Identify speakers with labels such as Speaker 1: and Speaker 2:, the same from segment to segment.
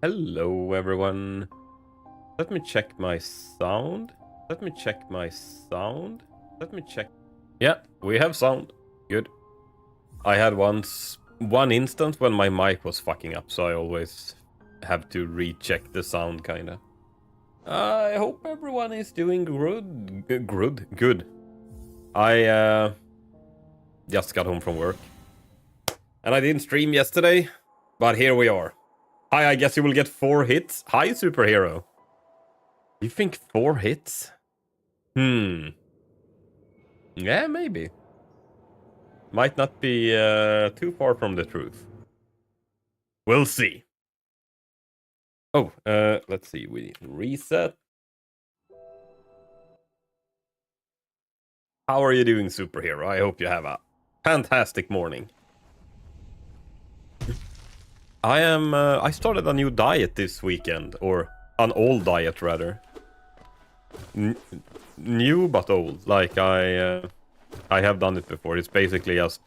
Speaker 1: Hello, everyone. Let me check my sound. Let me check my sound. Let me check. Yeah, we have sound. Good. I had one instance when my mic was fucking up, so I always have to recheck the sound, kinda. I hope everyone is doing good. I just got home from work. And I didn't stream yesterday, but here we are. Hi, I guess you will get 4 hits. Hi, superhero. You think 4 hits? Yeah, maybe. Might not be too far from the truth. We'll see. Oh, let's see. We need to reset. How are you doing, superhero? I hope you have a fantastic morning. I started a new diet this weekend, or an old diet rather. New but old. Like I have done it before. It's basically just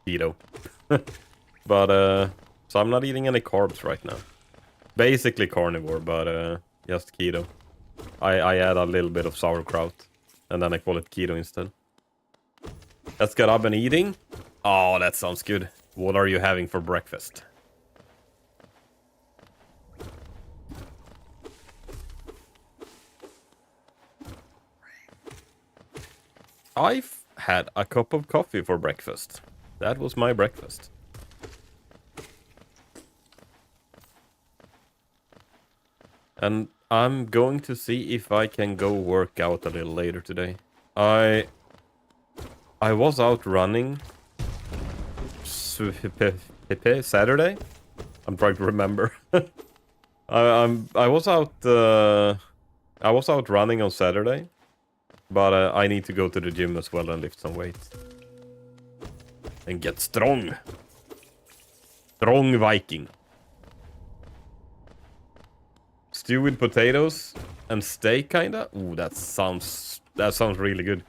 Speaker 1: keto. But so I'm not eating any carbs right now. Basically carnivore, but just keto. I add a little bit of sauerkraut, and then I call it keto instead. Let's get up and eating. Oh, that sounds good. What are you having for breakfast? I've had a cup of coffee for breakfast. That was my breakfast. And I'm going to see if I can go work out a little later today. I was out running Saturday. I'm trying to remember. I was out running on Saturday, but I need to go to the gym as well and lift some weights and get strong. Strong Viking. Stew with potatoes and steak, kinda. Ooh, that sounds really good.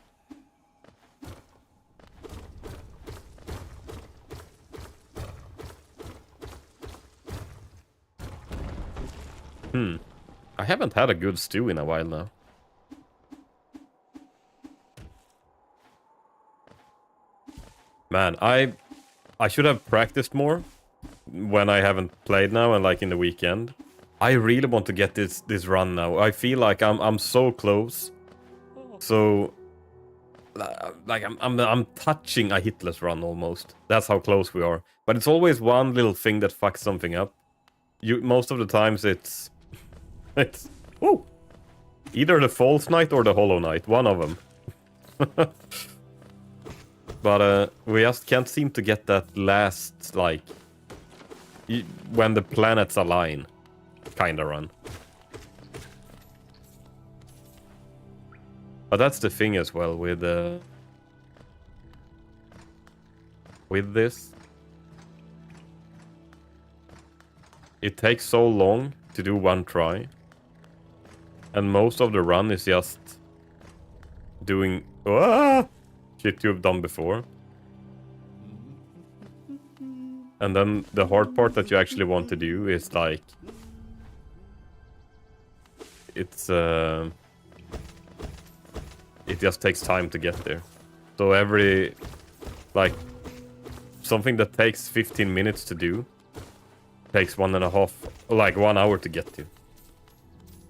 Speaker 1: I haven't had a good stew in a while now. Man, I should have practiced more when I haven't played now and like in the weekend. I really want to get this run now. I feel like I'm so close. So like I'm touching a hitless run almost. That's how close we are. But it's always one little thing that fucks something up. Most of the times it's ooh, either the false knight or the hollow knight, one of them. But we just can't seem to get that last, like, when the planets align kinda run. But that's the thing as well with this. It takes so long to do one try. And most of the run is just doing shit you've done before. And then the hard part that you actually want to do is like it just takes time to get there. So every, like, something that takes 15 minutes to do takes 1.5, like 1 hour to get to.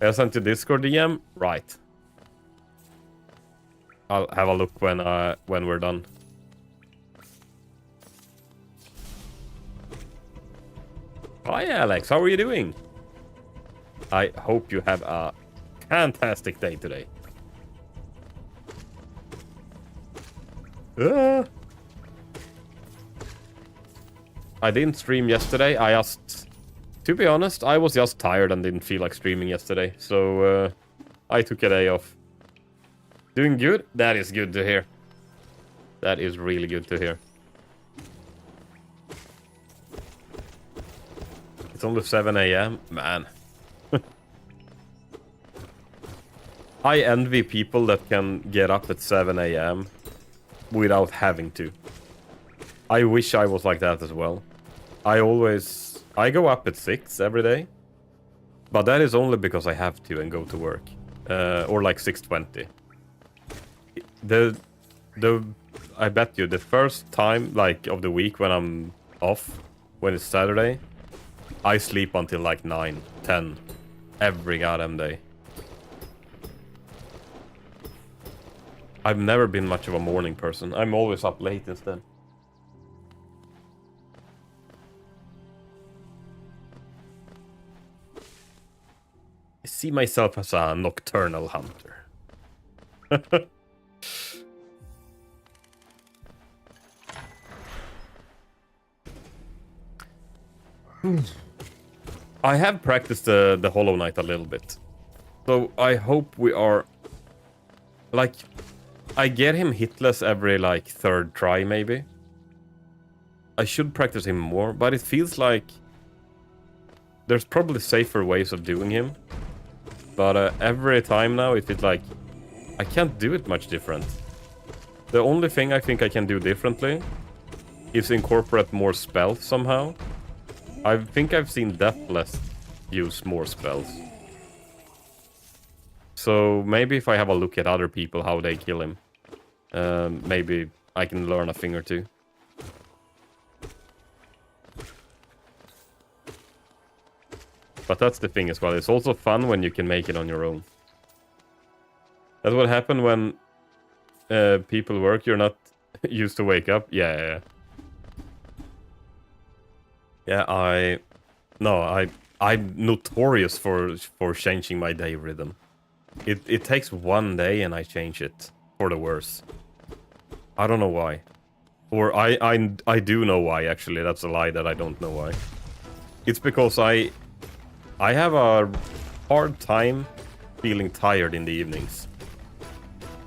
Speaker 1: I sent you Discord DM? Right. I'll have a look when we're done. Hi Alex, how are you doing? I hope you have a fantastic day today. I didn't stream yesterday. To be honest, I was just tired and didn't feel like streaming yesterday. So I took a day off. Doing good? That is good to hear. That is really good to hear. It's only 7 AM? Man. I envy people that can get up at 7 AM without having to. I wish I was like that as well. I go up at 6 every day. But that is only because I have to and go to work. Or like 6:20. I bet you the first time like of the week when I'm off, when it's Saturday, I sleep until like 9, 10 every goddamn day. I've never been much of a morning person. I'm always up late instead. I see myself as a nocturnal hunter. I have practiced the Hollow Knight a little bit. So I hope we are... Like, I get him hitless every, like, third try, maybe. I should practice him more, but it feels like... There's probably safer ways of doing him. But every time now, it feels like... I can't do it much different. The only thing I think I can do differently is incorporate more spells somehow. I think I've seen Deathless use more spells. So maybe if I have a look at other people, how they kill him, maybe I can learn a thing or two. But that's the thing as well. It's also fun when you can make it on your own. That's what happened when people work. You're not used to wake up. Yeah. I'm notorious for changing my day rhythm. It takes one day and I change it for the worse. I don't know why. Or I do know why, actually. That's a lie that I don't know why. It's because I have a hard time feeling tired in the evenings.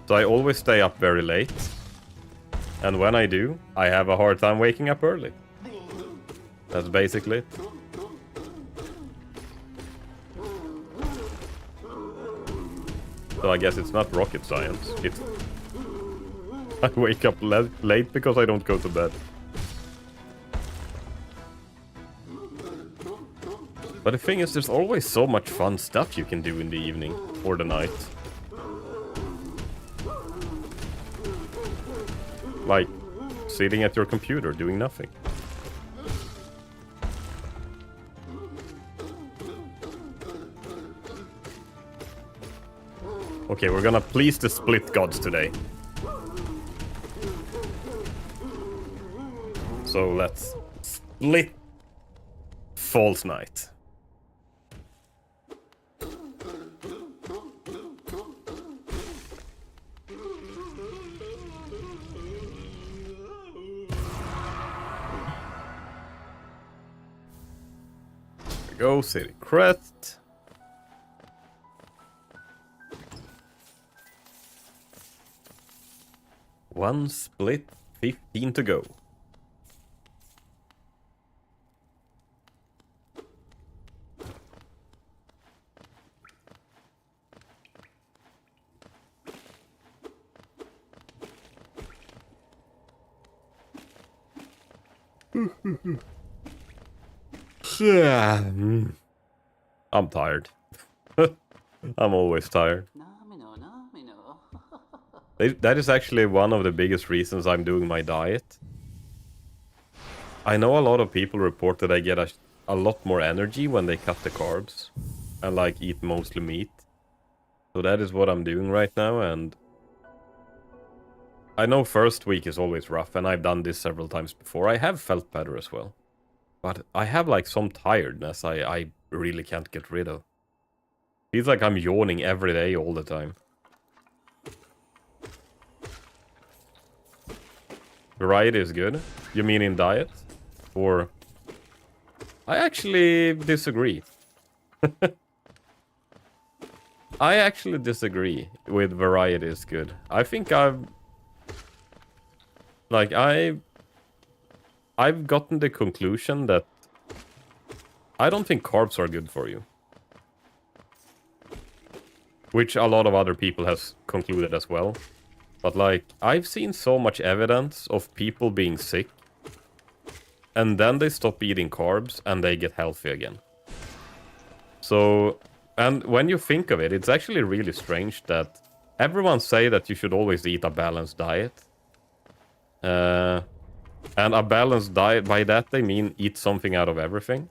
Speaker 1: So I always stay up very late. And when I do, I have a hard time waking up early. That's basically it. So I guess it's not rocket science. It's... I wake up late because I don't go to bed. But the thing is, there's always so much fun stuff you can do in the evening or the night. Like sitting at your computer doing nothing. Okay, we're gonna please the split gods today. So let's split False Knight. Go City Crest. One split, 15 to go. I'm tired. I'm always tired. That is actually one of the biggest reasons I'm doing my diet. I know a lot of people report that they get a lot more energy when they cut the carbs and like eat mostly meat. So that is what I'm doing right now, and I know first week is always rough, and I've done this several times before. I have felt better as well. But I have like some tiredness I really can't get rid of. Feels like I'm yawning every day all the time. Variety is good. You mean in diet? Or... I actually disagree. I actually disagree with variety is good. I think I've gotten the conclusion that I don't think carbs are good for you. Which a lot of other people has concluded as well. But like, I've seen so much evidence of people being sick, and then they stop eating carbs and they get healthy again. So So, and when you think of it, it's actually really strange that everyone say that you should always eat a balanced diet. And a balanced diet, by that they mean eat something out of everything.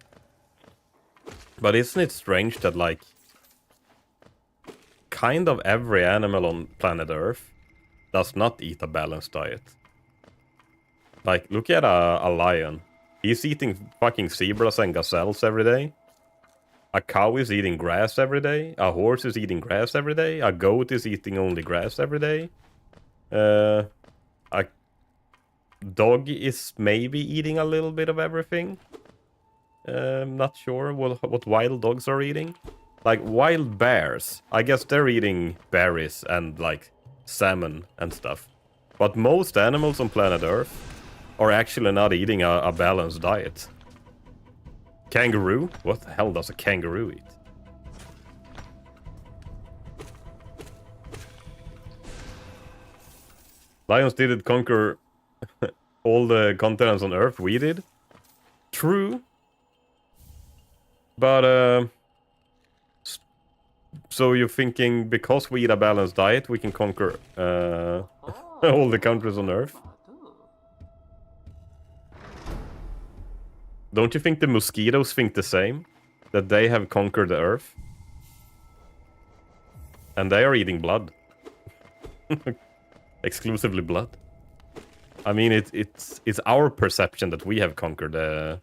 Speaker 1: But isn't it strange that, like, kind of every animal on planet Earth does not eat a balanced diet? Like, look at a lion. He's eating fucking zebras and gazelles every day. A cow is eating grass every day. A horse is eating grass every day. A goat is eating only grass every day. A dog is maybe eating a little bit of everything. I'm not sure what wild dogs are eating. Like, wild bears, I guess they're eating berries and, like, salmon and stuff. But most animals on planet Earth are actually not eating a balanced diet. Kangaroo? What the hell does a kangaroo eat? Lions didn't conquer all the continents on Earth. We did. True. But, so you're thinking because we eat a balanced diet, we can conquer all the countries on Earth? Don't you think the mosquitoes think the same? That they have conquered the Earth? And they are eating blood. Exclusively blood. I mean, it's our perception that we have conquered the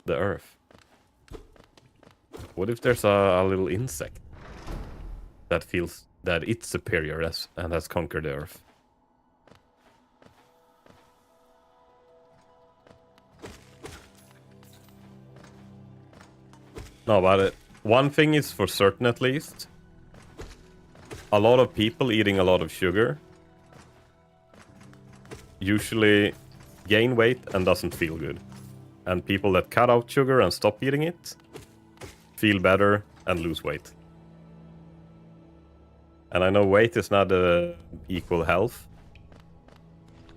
Speaker 1: Earth. What if there's a little insect that feels that it's superior and has conquered the Earth? No, but one thing is for certain at least. A lot of people eating a lot of sugar usually gain weight and doesn't feel good. And people that cut out sugar and stop eating it feel better and lose weight. And I know weight is not equal health,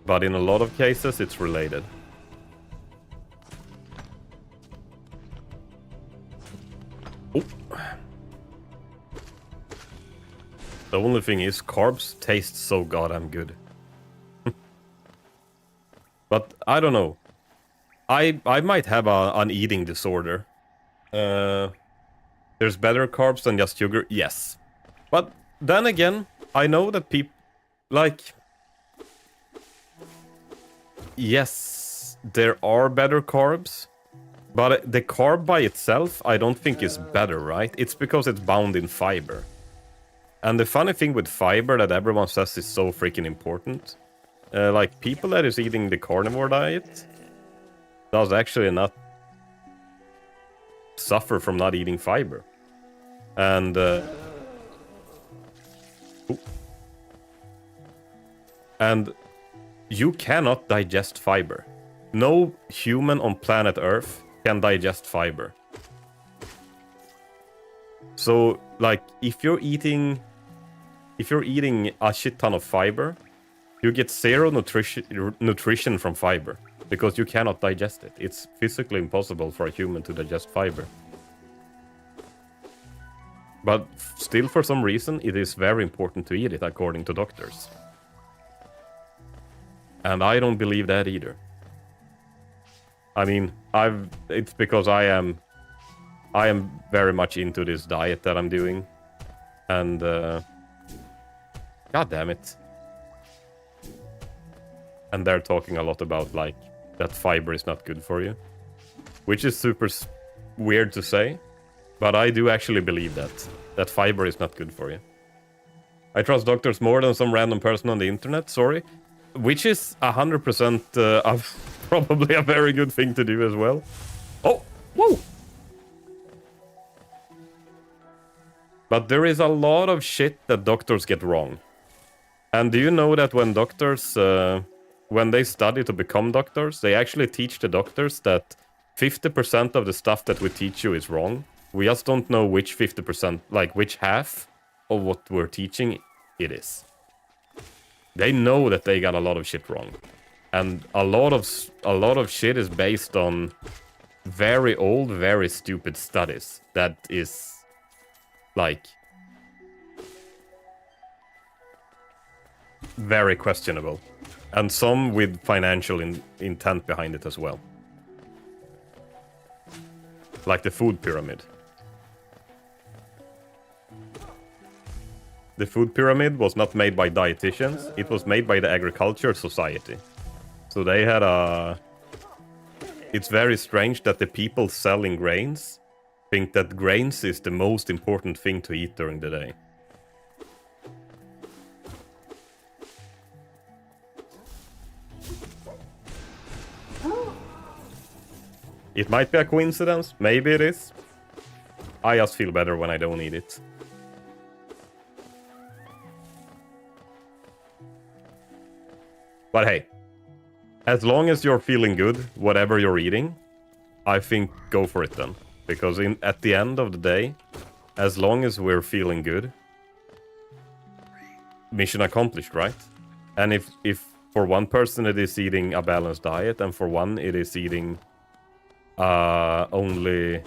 Speaker 1: but in a lot of cases it's related. Oh. The only thing is, carbs taste so goddamn good. But I don't know. I might have an eating disorder. There's better carbs than just sugar, yes. But then again, I know that people, like, yes, there are better carbs, but the carb by itself, I don't think is better, right? It's because it's bound in fiber. And the funny thing with fiber that everyone says is so freaking important, like, people that is eating the carnivore diet does actually not suffer from not eating fiber. And and you cannot digest fiber. No human on planet Earth can digest fiber. So, like, if you're eating a shit ton of fiber, you get zero nutrition from fiber. Because you cannot digest it. It's physically impossible for a human to digest fiber. But still, for some reason, it is very important to eat it, according to doctors. And I don't believe that either. I mean, it's because I am very much into this diet that I'm doing. And, god damn it. And they're talking a lot about, like, that fiber is not good for you. Which is super weird to say. But I do actually believe that fiber is not good for you. I trust doctors more than some random person on the internet, sorry. Which is 100% probably a very good thing to do as well. Oh, whoa! But there is a lot of shit that doctors get wrong. And do you know that when doctors... when they study to become doctors, they actually teach the doctors that 50% of the stuff that we teach you is wrong. We just don't know which 50%, like which half of what we're teaching it is. They know that they got a lot of shit wrong. And a lot of shit is based on very old, very stupid studies that is like, very questionable. And some with financial intent behind it as well. Like the food pyramid. The food pyramid was not made by dietitians, it was made by the Agriculture Society. So they had a... It's very strange that the people selling grains think that grains is the most important thing to eat during the day. It might be a coincidence, maybe it is. I just feel better when I don't eat it. But hey, as long as you're feeling good, whatever you're eating, I think go for it then. Because at the end of the day, as long as we're feeling good, mission accomplished, right? And if for one person it is eating a balanced diet, and for one it is eating only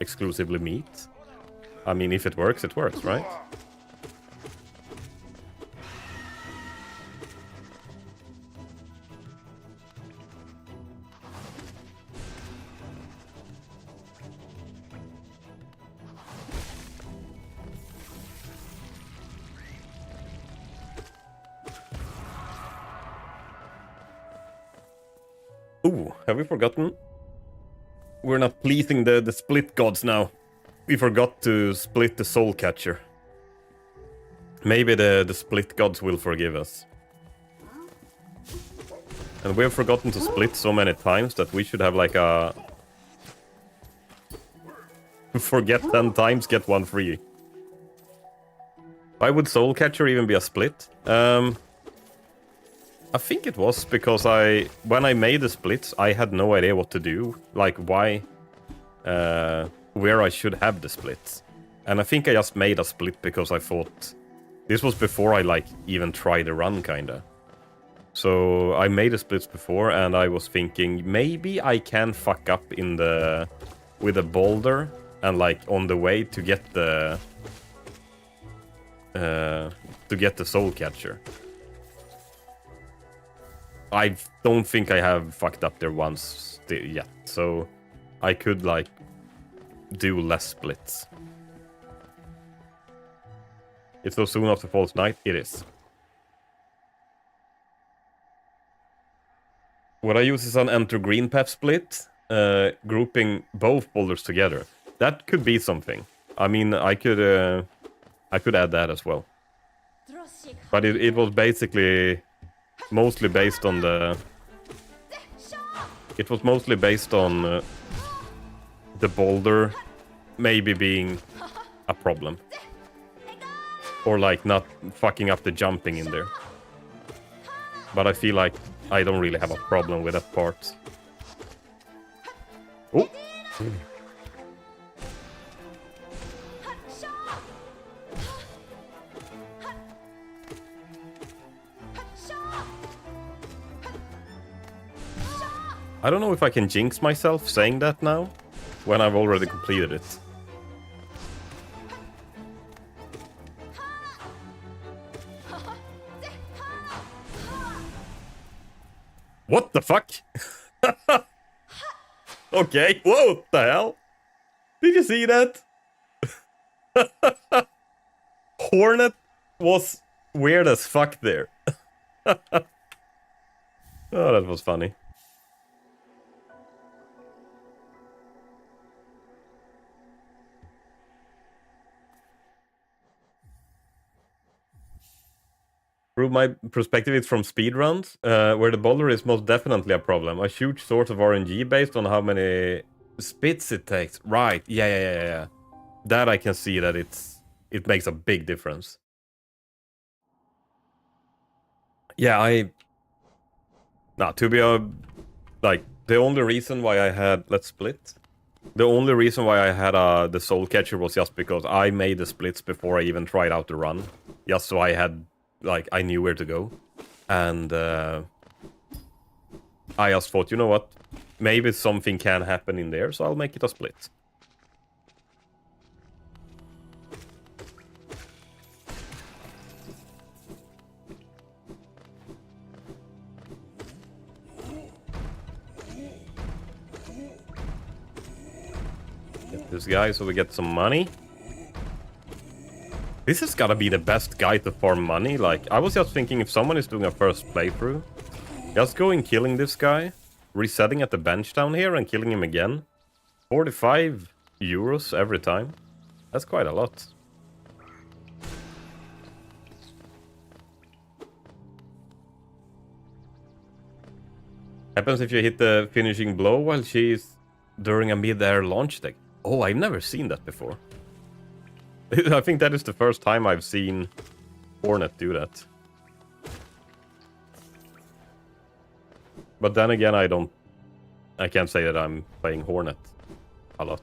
Speaker 1: exclusively meat, I mean, if it works, right? Ooh, have we forgotten? We're not pleasing the split gods now. We forgot to split the soul catcher. Maybe the split gods will forgive us. And we've forgotten to split so many times that we should have like a... Forget 10 times, get one free. Why would soul catcher even be a split? I think it was because when I made the splits, I had no idea what to do. Like, why, where I should have the splits. And I think I just made a split because I thought... This was before I, like, even tried a run, kinda. So, I made the splits before, and I was thinking, maybe I can fuck up in the... with a boulder, and, like, on the way to get the... soul catcher. I don't think I have fucked up there once yet, so I could, like, do less splits. It's so soon after False Night? It is. What I use is an Enter Green Path split, grouping both boulders together. That could be something. I mean, I could add that as well. But it was basically... mostly based on the... It was mostly based on the boulder maybe being a problem. Or like not fucking up the jumping in there. But I feel like I don't really have a problem with that part. Oh! I don't know if I can jinx myself saying that now, when I've already completed it. What the fuck? Okay, whoa, what the hell? Did you see that? Hornet was weird as fuck there. Oh, that was funny. Through my perspective, it's from speedruns, where the boulder is most definitely a problem. A huge source of RNG based on how many spits it takes. Right, yeah. That I can see that it makes a big difference. Yeah, to be like, the only reason why I had... Let's split. The only reason why I had the soul catcher was just because I made the splits before I even tried out the run. Just so I had... like, I knew where to go. And I just thought, you know what? Maybe something can happen in there, so I'll make it a split. this guy so we get some money. This has gotta be the best guy to farm money. Like, I was just thinking if someone is doing a first playthrough, just going killing this guy, resetting at the bench down here and killing him again. 45 euros every time. That's quite a lot. Happens if you hit the finishing blow while she's during a mid-air launch deck. Oh, I've never seen that before. I think that is the first time I've seen Hornet do that. But then again, I can't say that I'm playing Hornet a lot.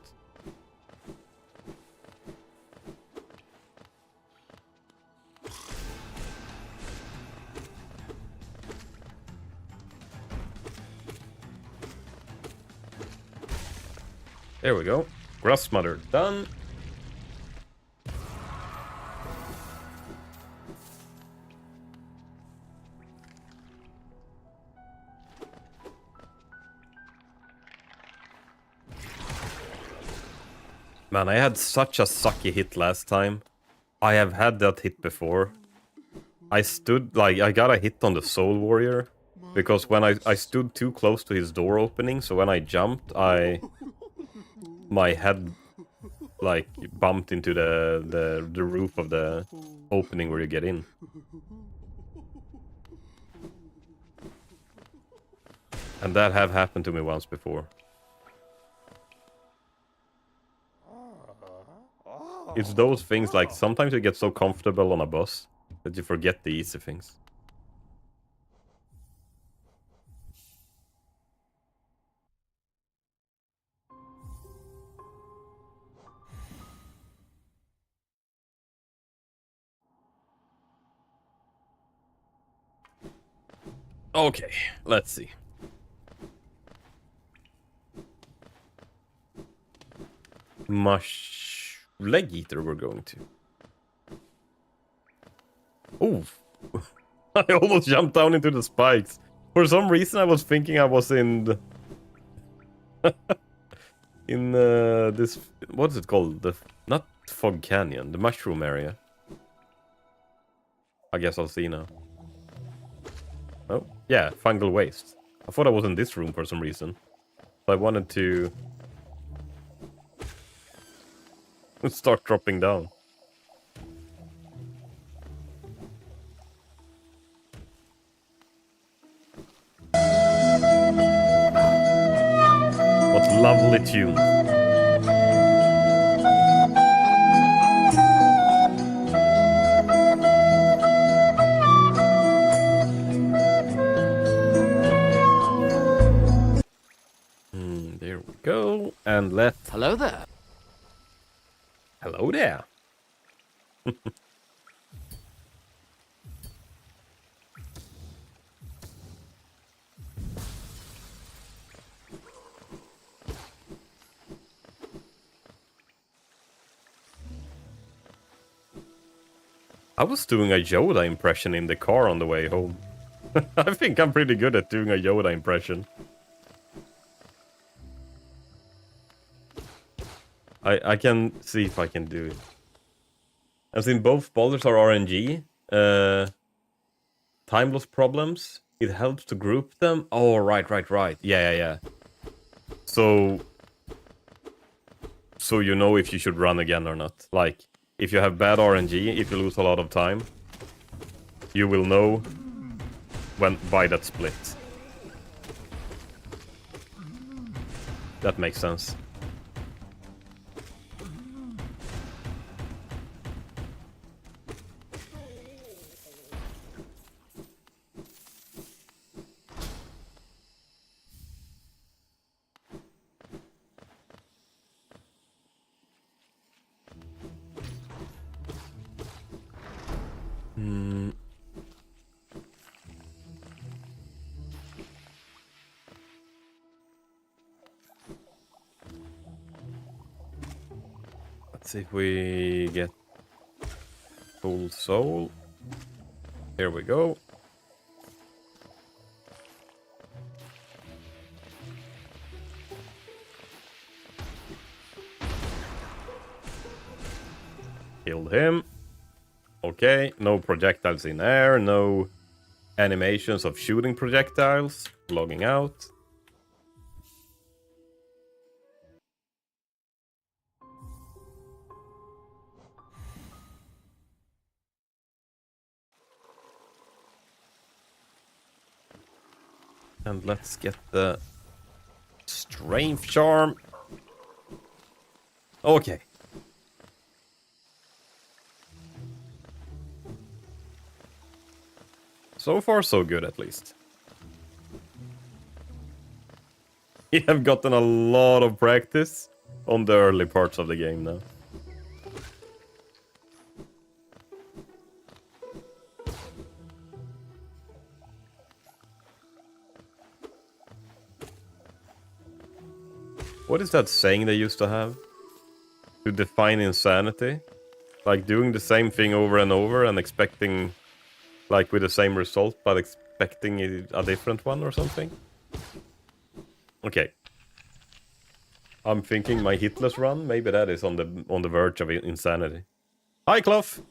Speaker 1: There we go. Grass Mother done. Man, I had such a sucky hit last time. I have had that hit before. I stood, like, I got a hit on the Soul Warrior. Because when I stood too close to his door opening, so when I jumped, my head, like, bumped into the roof of the opening where you get in. And that have happened to me once before. It's those things, like, sometimes you get so comfortable on a boss that you forget the easy things. Okay, let's see. Leg Eater we're going to. Oh, I almost jumped down into the spikes. For some reason I was thinking I was in the in this, what's it called? Not Fog Canyon, the mushroom area. I guess I'll see now. Oh, yeah, Fungal Waste. I thought I was in this room for some reason. So I wanted to start dropping down. What lovely tunes. There we go. And let's...
Speaker 2: Hello there.
Speaker 1: Hello there. I was doing a Yoda impression in the car on the way home. I think I'm pretty good at doing a Yoda impression. I can see if I can do it. I've seen both boulders are RNG. Time loss problems. It helps to group them. Oh, right. Yeah. So you know if you should run again or not. Like, if you have bad RNG, if you lose a lot of time, you will know by that split. That makes sense. Let's see if we get full soul. Here we go. Killed him. Okay, no projectiles in air, no animations of shooting projectiles. Logging out. And let's get the strength charm. Okay. So far, so good, at least. We have gotten a lot of practice on the early parts of the game now. What is that saying they used to have? To define insanity? Like doing the same thing over and over and expecting... Like with the same result, but expecting a different one or something? Okay. I'm thinking my Hitless run, maybe that is on the verge of insanity. Hi, Clough!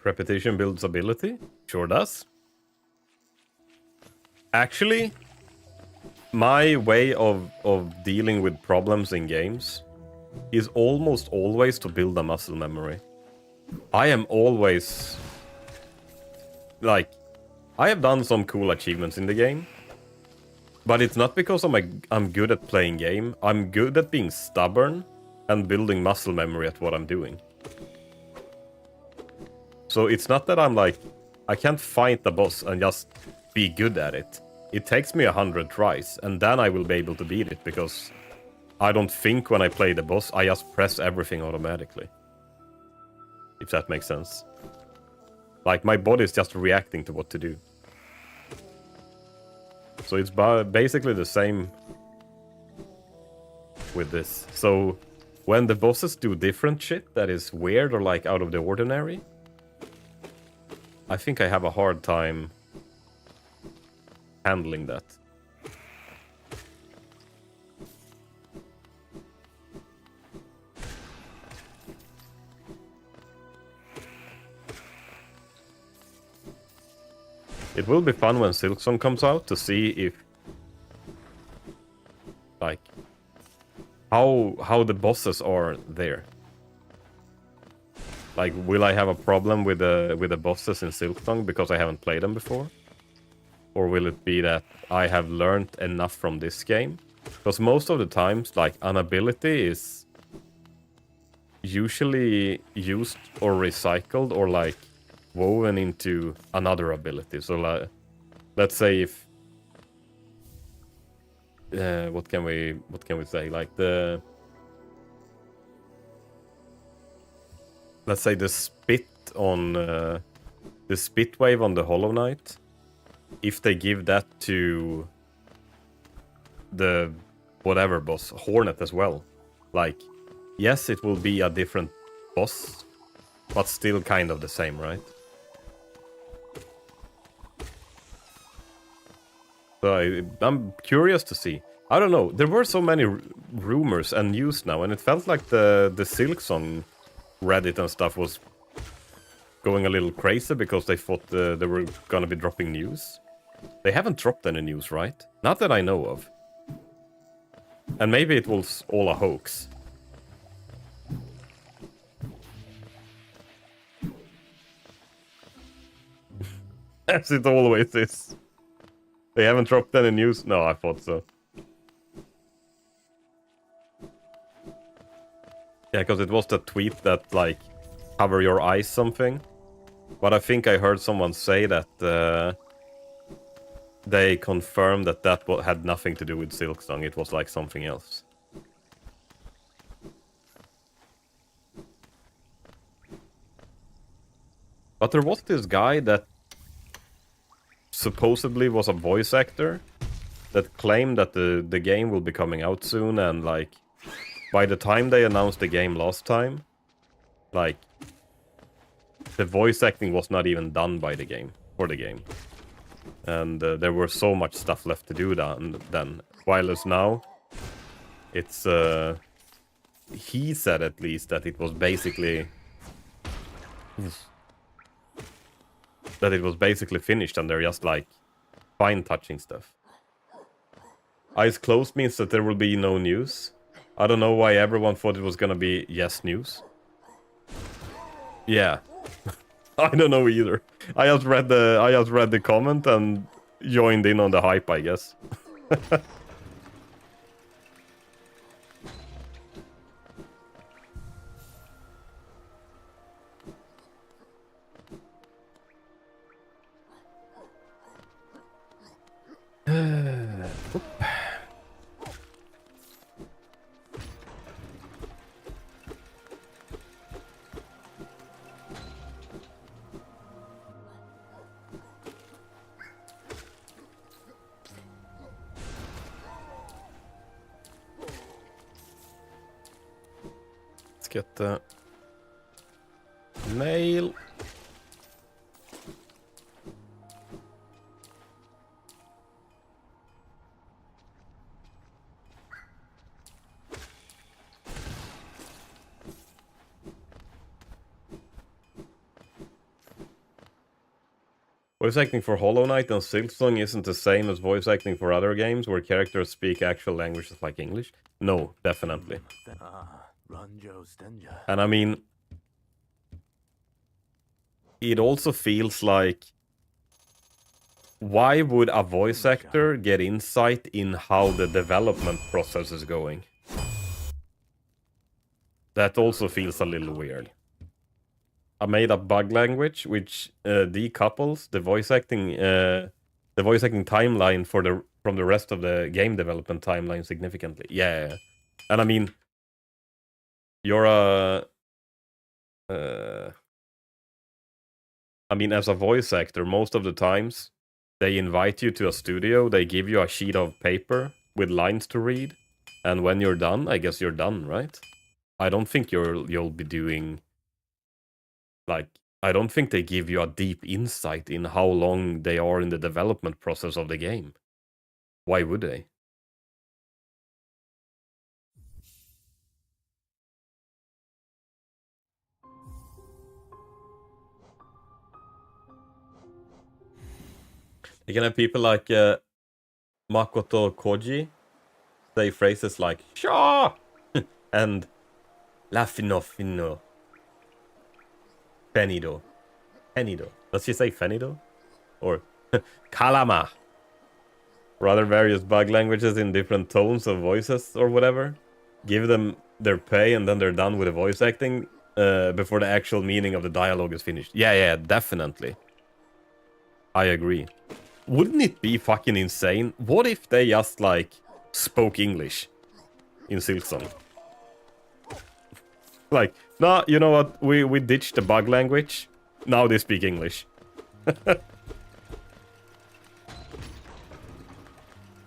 Speaker 1: Repetition builds ability? Sure does. Actually, my way of dealing with problems in games is almost always to build a muscle memory. I am always... Like, I have done some cool achievements in the game. But it's not because I'm good at playing game. I'm good at being stubborn and building muscle memory at what I'm doing. So it's not that I'm like, I can't fight the boss and just be good at it. It takes me 100 tries, and then I will be able to beat it, because I don't think when I play the boss, I just press everything automatically. If that makes sense. Like, my body is just reacting to what to do. So it's basically the same with this. So when the bosses do different shit that is weird or like out of the ordinary, I think I have a hard time handling that. It will be fun when Silksong comes out to see if, like, how the bosses are there. Like, will I have a problem with the bosses in Silksong because I haven't played them before? Or will it be that I have learned enough from this game? Because most of the times, like, an ability is usually used or recycled or, like, woven into another ability. So, like, let's say if... what can we say? Like, the... Let's say the spit on the spit wave on the Hollow Knight. If they give that to the whatever boss, Hornet as well. Like, yes, it will be a different boss, but still kind of the same, right? So I'm curious to see. I don't know. There were so many rumors and news now, and it felt like the Silksong Reddit and stuff was going a little crazy because they thought they were gonna be dropping news. They haven't dropped any news, right? Not that I know of. And maybe it was all a hoax. As it always is. They haven't dropped any news? No, I thought so. Yeah, because it was that tweet that, like, cover your eyes something. But I think I heard someone say that they confirmed that had nothing to do with Silksong. It was like something else. But there was this guy that supposedly was a voice actor that claimed that the game will be coming out soon, and like by the time they announced the game last time, Like, the voice acting was not even done by the game, for the game. And there was so much stuff left to do then. While as now, it's... he said at least that it was basically... that it was basically finished and they're just like fine-touching stuff. Eyes closed means that there will be no news. I don't know why everyone thought it was gonna be yes news. Yeah. I don't know either. I just read the comment and joined in on the hype, I guess. Let's get the mail. Voice acting for Hollow Knight and Silksong isn't the same as voice acting for other games where characters speak actual languages like English. No, definitely. And I mean, it also feels like, why would a voice actor get insight in how the development process is going? That also feels a little weird. A made-up bug language which decouples the voice acting timeline from the rest of the game development timeline significantly. Yeah, and I mean, you're a I mean, as a voice actor, most of the times they invite you to a studio, they give you a sheet of paper with lines to read, and when you're done, I guess you're done, right? I don't think you'll be doing, like, I don't think they give you a deep insight in how long they are in the development process of the game. Why would they? You can have people like Makoto Koji say phrases like "Sha" and "La fino fino." Fenido. Fenido. Does she say Fenido? Or Kalama? Or other various bug languages in different tones of voices or whatever. Give them their pay and then they're done with the voice acting before the actual meaning of the dialogue is finished. Yeah, definitely. I agree. Wouldn't it be fucking insane? What if they just, like, spoke English in Silksong? Like, nah, you know what? We ditched the bug language. Now they speak English.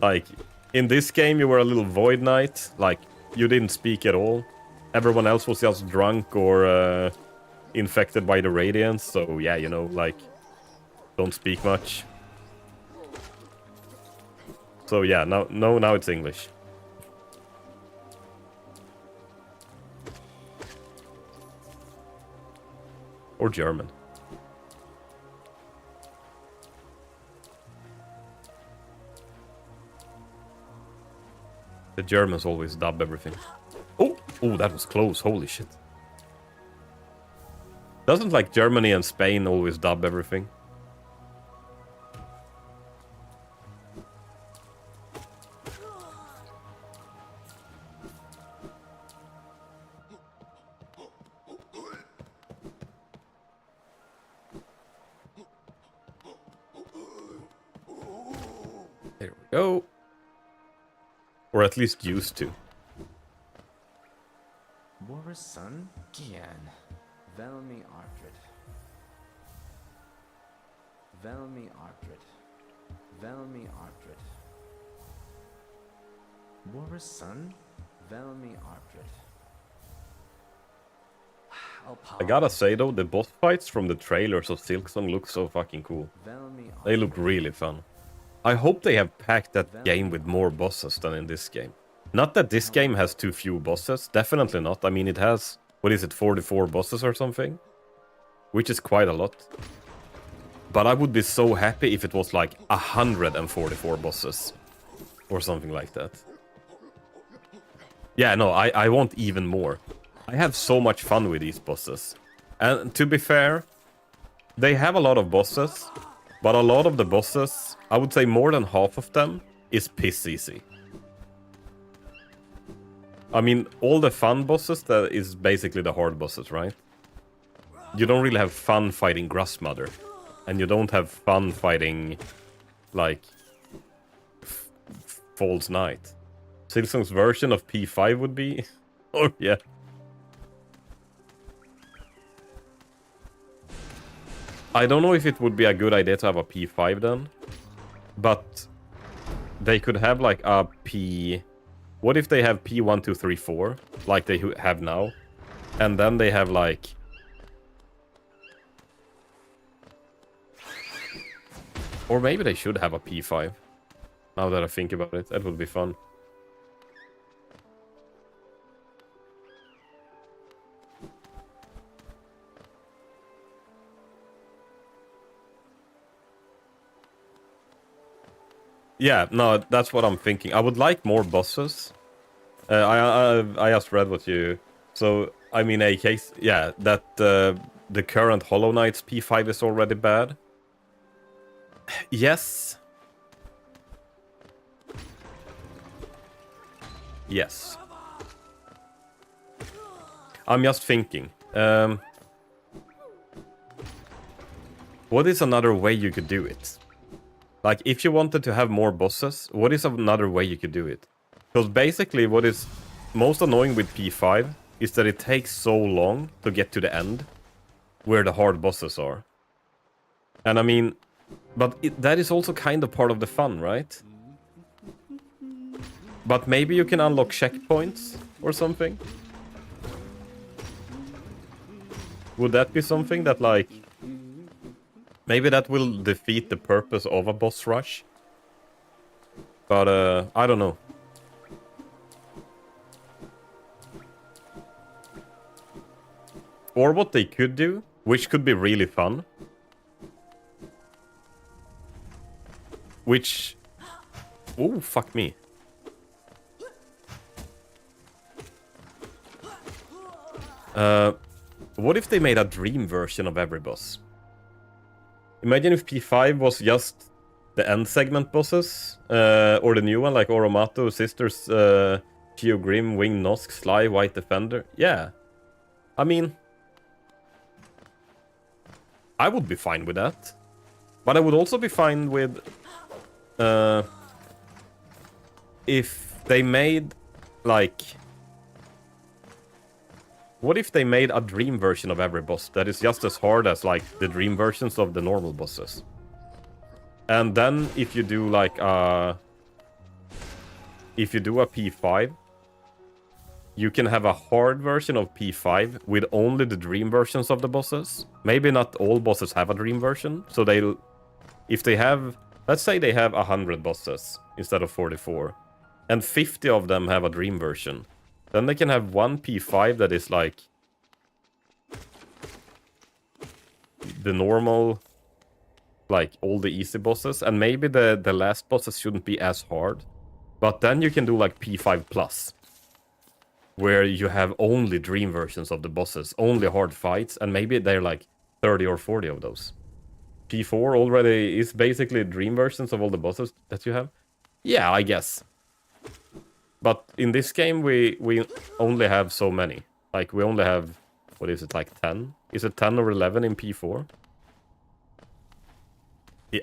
Speaker 1: Like, in this game you were a little void knight. Like, you didn't speak at all. Everyone else was just drunk or infected by the radiance. So yeah, you know, like, don't speak much. So yeah, now it's English. Or German. The Germans always dub everything. Oh, that was close. Holy shit. Doesn't, like, Germany and Spain always dub everything? There we go. Or at least used to.
Speaker 2: Borisson Gian. Velmi Artred. Velmi Artred. Velmi Artred. Borisson Velmi Artred.
Speaker 1: I gotta say though, the boss fights from the trailers of Silksong look so fucking cool. They look really fun. I hope they have packed that game with more bosses than in this game. Not that this game has too few bosses, definitely not. I mean, it has, what is it, 44 bosses or something? Which is quite a lot. But I would be so happy if it was like 144 bosses. Or something like that. Yeah, no, I want even more. I have so much fun with these bosses. And to be fair, they have a lot of bosses. But a lot of the bosses, I would say more than half of them, is piss easy. I mean, all the fun bosses, that is basically the hard bosses, right? You don't really have fun fighting Grassmother. And you don't have fun fighting, like, False Knight. Silksong's version of P5 would be... oh, yeah. I don't know if it would be a good idea to have a P5 then. But they could have, like, a P... What if they have P1, 2, 3, 4? Like they have now. And then they have, like... Or maybe they should have a P5. Now that I think about it, that would be fun. Yeah, no, that's what I'm thinking. I would like more bosses. I just read what you... So, I mean, a case... Yeah, that the current Hollow Knight's P5 is already bad. Yes. Yes. I'm just thinking. What is another way you could do it? Like, if you wanted to have more bosses, what is another way you could do it? Because basically what is most annoying with P5 is that it takes so long to get to the end, where the hard bosses are. And I mean, but that is also kind of part of the fun, right? But maybe you can unlock checkpoints or something? Would that be something that, like... Maybe that will defeat the purpose of a boss rush? But, I don't know. Or what they could do, which could be really fun. Which... Oh, fuck me. What if they made a dream version of every boss? Imagine if P5 was just the end segment bosses, or the new one, like Oromato, Sisters, Geo Grim, Wing Nosk, Sly, White Defender. Yeah. I mean... I would be fine with that. But I would also be fine with... if they made, like... What if they made a dream version of every boss that is just as hard as, like, the dream versions of the normal bosses? And then if you do, like, if you do a P5, you can have a hard version of P5 with only the dream versions of the bosses. Maybe not all bosses have a dream version, so they'll... If they have... Let's say they have 100 bosses instead of 44, and 50 of them have a dream version. Then they can have one P5 that is like the normal, like all the easy bosses, and maybe the last bosses shouldn't be as hard. But then you can do like P5 plus, where you have only dream versions of the bosses, only hard fights, and maybe they're like 30 or 40 of those. P4 already is basically dream versions of all the bosses that you have. Yeah, I guess. But in this game, we only have so many. Like, we only have, what is it, like 10? Is it 10 or 11 in P4?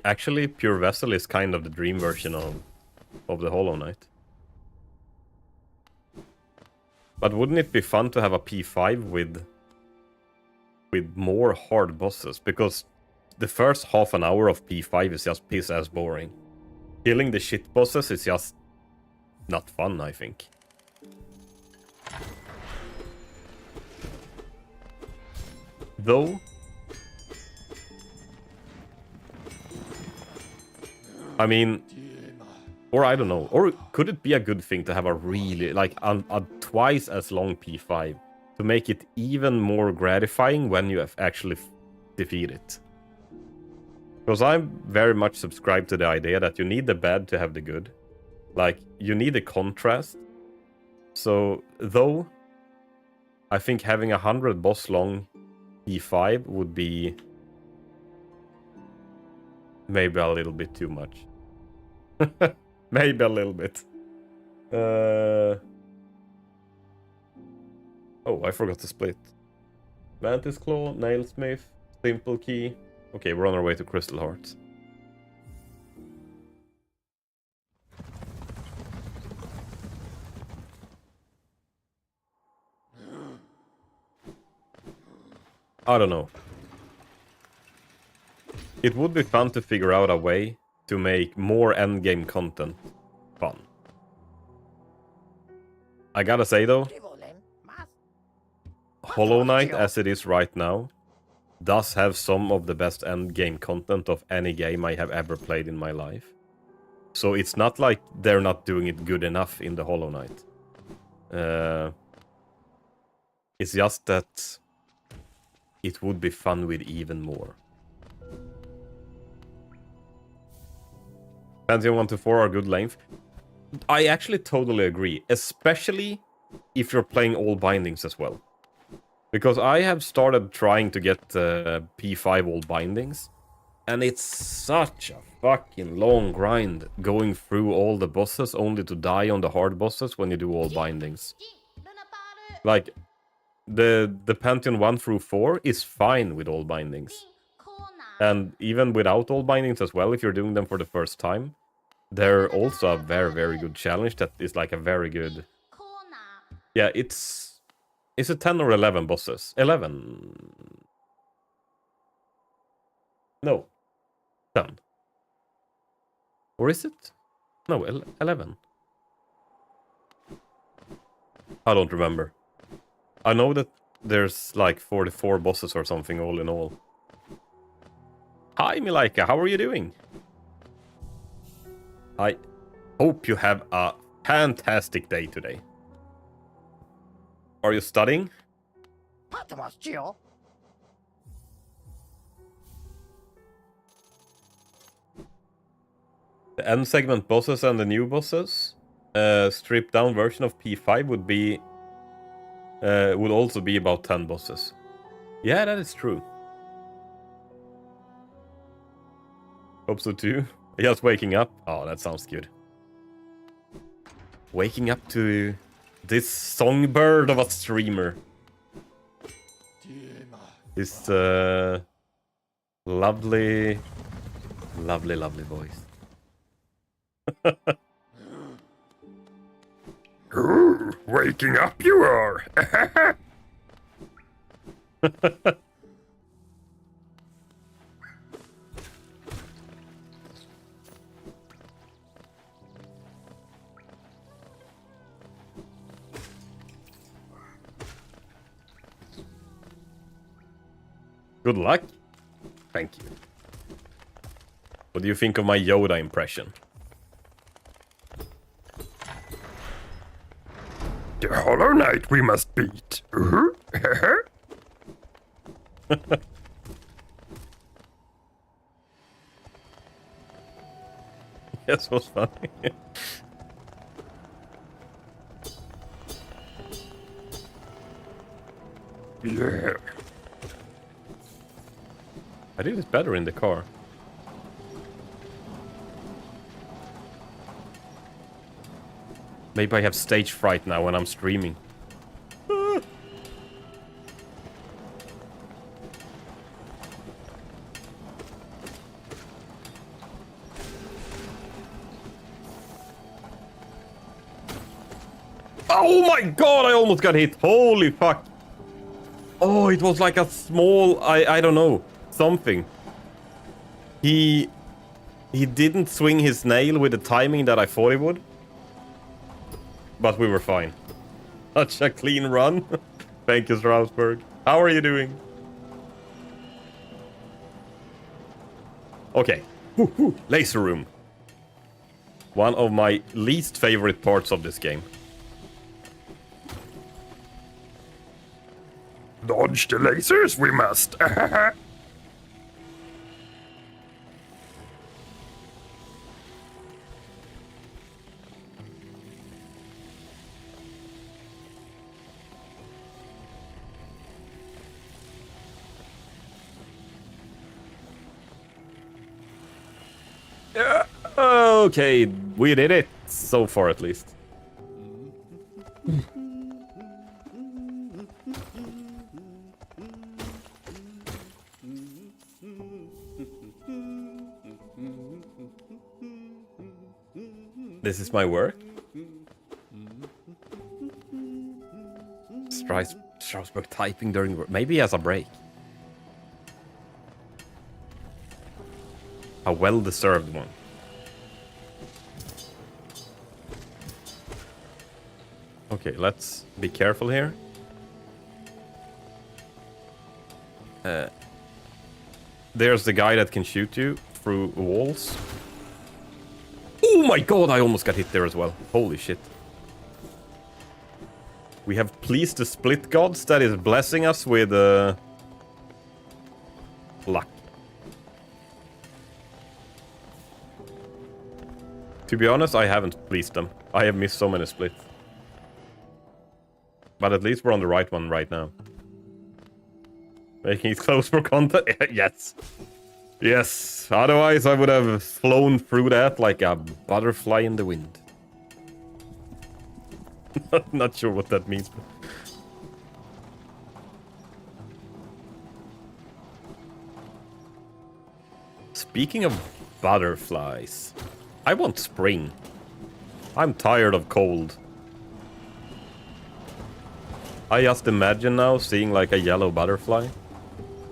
Speaker 1: Actually, Pure Vessel is kind of the dream version of the Hollow Knight. But wouldn't it be fun to have a P5 with more hard bosses? Because the first half an hour of P5 is just piss-ass boring. Killing the shit bosses is just not fun, I think. Though... I mean... Or I don't know. Or could it be a good thing to have a really, like, a twice as long P5 to make it even more gratifying when you have actually defeat it? Because I'm very much subscribed to the idea that you need the bad to have the good. Like, you need a contrast. So, though, I think having 100 boss long P5 would be maybe a little bit too much. Maybe a little bit. Oh, I forgot to split. Mantis Claw, Nailsmith, Simple Key. Okay, we're on our way to Crystal Hearts. I don't know. It would be fun to figure out a way to make more endgame content fun. I gotta say though, Hollow Knight as it is right now does have some of the best endgame content of any game I have ever played in my life. So it's not like they're not doing it good enough in the Hollow Knight. It's just that it would be fun with even more. Pantheon 1 to 4 are good length. I actually totally agree, especially if you're playing all bindings as well. Because I have started trying to get P5 all bindings, and it's such a fucking long grind going through all the bosses only to die on the hard bosses when you do all bindings. Like, the Pantheon 1 through 4 is fine with all bindings. And even without all bindings as well, if you're doing them for the first time, they're also a very, very good challenge that is like a very good... Yeah, it's it 10 or 11 bosses? 11... No. 10. Or is it? No, 11. I don't remember. I know that there's like 44 bosses or something all in all. Hi, Milaika, how are you doing? I hope you have a fantastic day today. Are you studying? The end segment bosses and the new bosses, stripped down version of P5 would be would also be about 10 bosses. Yeah, that is true. Hope so too. Just waking up. Oh, that sounds good. Waking up to this songbird of a streamer. This lovely, lovely, lovely voice.
Speaker 3: Ooh, waking up you are.
Speaker 1: Good luck. Thank you. What do you think of my Yoda impression?
Speaker 3: The Hollow Knight we must beat.
Speaker 1: Yes, was funny.
Speaker 3: Yeah.
Speaker 1: I think it's better in the car. Maybe I have stage fright now when I'm streaming. Oh my god, I almost got hit. Holy fuck. Oh, it was like a small... I don't know. Something. He didn't swing his nail with the timing that I thought he would. But we were fine. Such a clean run. Thank you, Strasbourg. How are you doing? Okay. Laser room. One of my least favorite parts of this game.
Speaker 3: Dodge the lasers, we must.
Speaker 1: Okay, we did it. So far, at least. This is my work. Strasbourg typing during work. Maybe he has a break. A well-deserved one. Okay, let's be careful here. There's the guy that can shoot you through walls. Oh my god, I almost got hit there as well. Holy shit. We have pleased the split gods that is blessing us with luck. To be honest, I haven't pleased them. I have missed so many splits. But at least we're on the right one right now. Making it close for content? Yes. Yes. Otherwise, I would have flown through that like a butterfly in the wind. Not sure what that means. Speaking of butterflies, I want spring. I'm tired of cold. I just imagine now seeing like a yellow butterfly.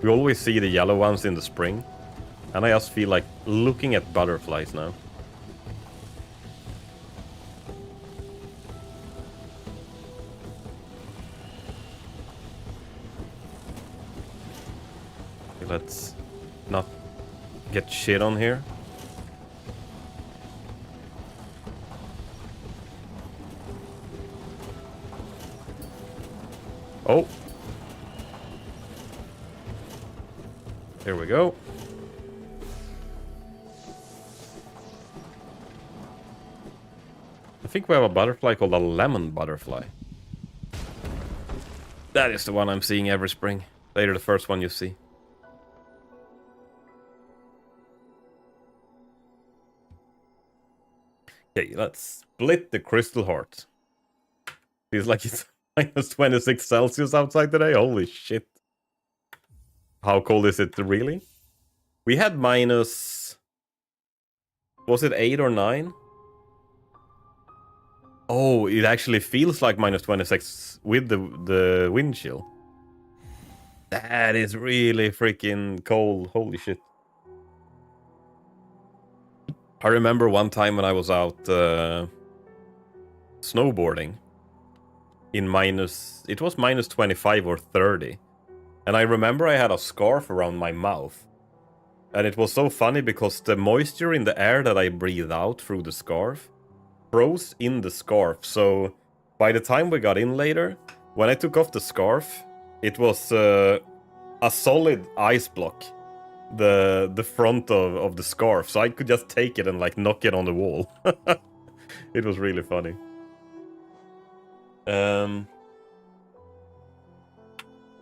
Speaker 1: We always see the yellow ones in the spring. And I just feel like looking at butterflies now. Okay, let's not get shit on here. Oh. There we go. I think we have a butterfly called a lemon butterfly. That is the one I'm seeing every spring. Later, the first one you see. Okay, let's split the crystal heart. Feels like it's minus 26 Celsius outside today. Holy shit. How cold is it really? We had minus... Was it 8 or 9? Oh, it actually feels like minus 26 with the wind chill. That is really freaking cold. Holy shit. I remember one time when I was out snowboarding in minus... It was minus 25 or 30. And I remember I had a scarf around my mouth. And it was so funny because the moisture in the air that I breathed out through the scarf froze in the scarf. So by the time we got in later, when I took off the scarf, it was a solid ice block. The front of the scarf. So I could just take it and like knock it on the wall. It was really funny.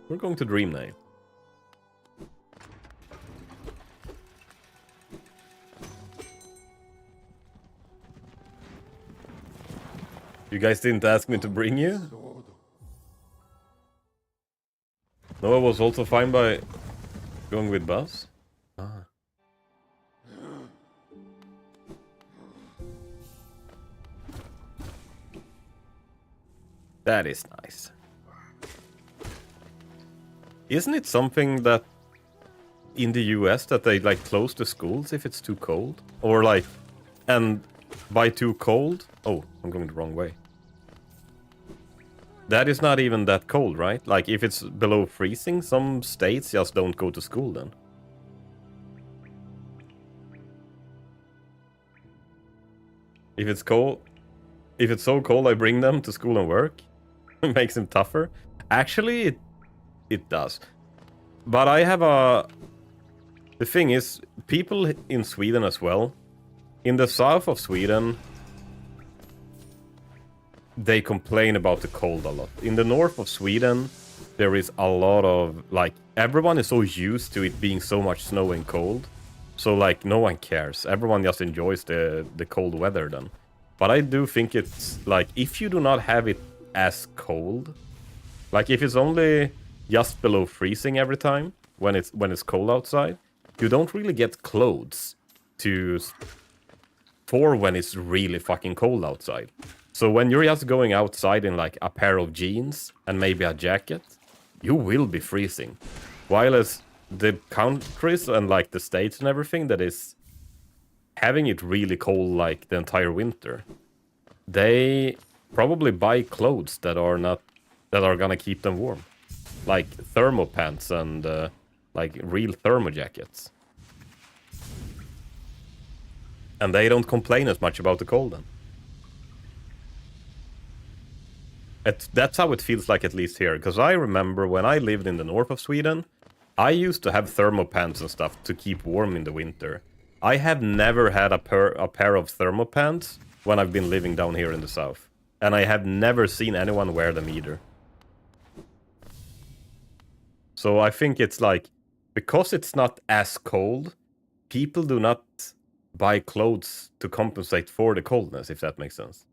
Speaker 1: We're going to Dream Night. You guys didn't ask me to bring you? Noah was also fine by going with Buzz? Ah. That is nice. Isn't it something that in the US that they like close the schools if it's too cold? Or like, and by too cold? Oh, I'm going the wrong way. That is not even that cold, right? Like if it's below freezing, some states just don't go to school then. If it's cold, if it's so cold, I bring them to school and work. It makes them tougher. Actually, it does. But I have a... The thing is, people in Sweden as well, in the south of Sweden, they complain about the cold a lot. In the north of Sweden, there is a lot of, like, everyone is so used to it being so much snow and cold. So, like, no one cares. Everyone just enjoys the cold weather then. But I do think it's, like, if you do not have it as cold, like, if it's only just below freezing every time when it's cold outside, you don't really get clothes for when it's really fucking cold outside. So when you're just going outside in like a pair of jeans and maybe a jacket, you will be freezing. While as the countries and like the states and everything that is having it really cold like the entire winter, they probably buy clothes that are gonna keep them warm. Like thermo pants and like real thermo jackets. And they don't complain as much about the cold then. That's how it feels like, at least here. Because I remember when I lived in the north of Sweden, I used to have thermo pants and stuff to keep warm in the winter. I have never had a pair of thermo pants when I've been living down here in the south. And I have never seen anyone wear them either. So I think it's like, because it's not as cold, people do not buy clothes to compensate for the coldness, if that makes sense.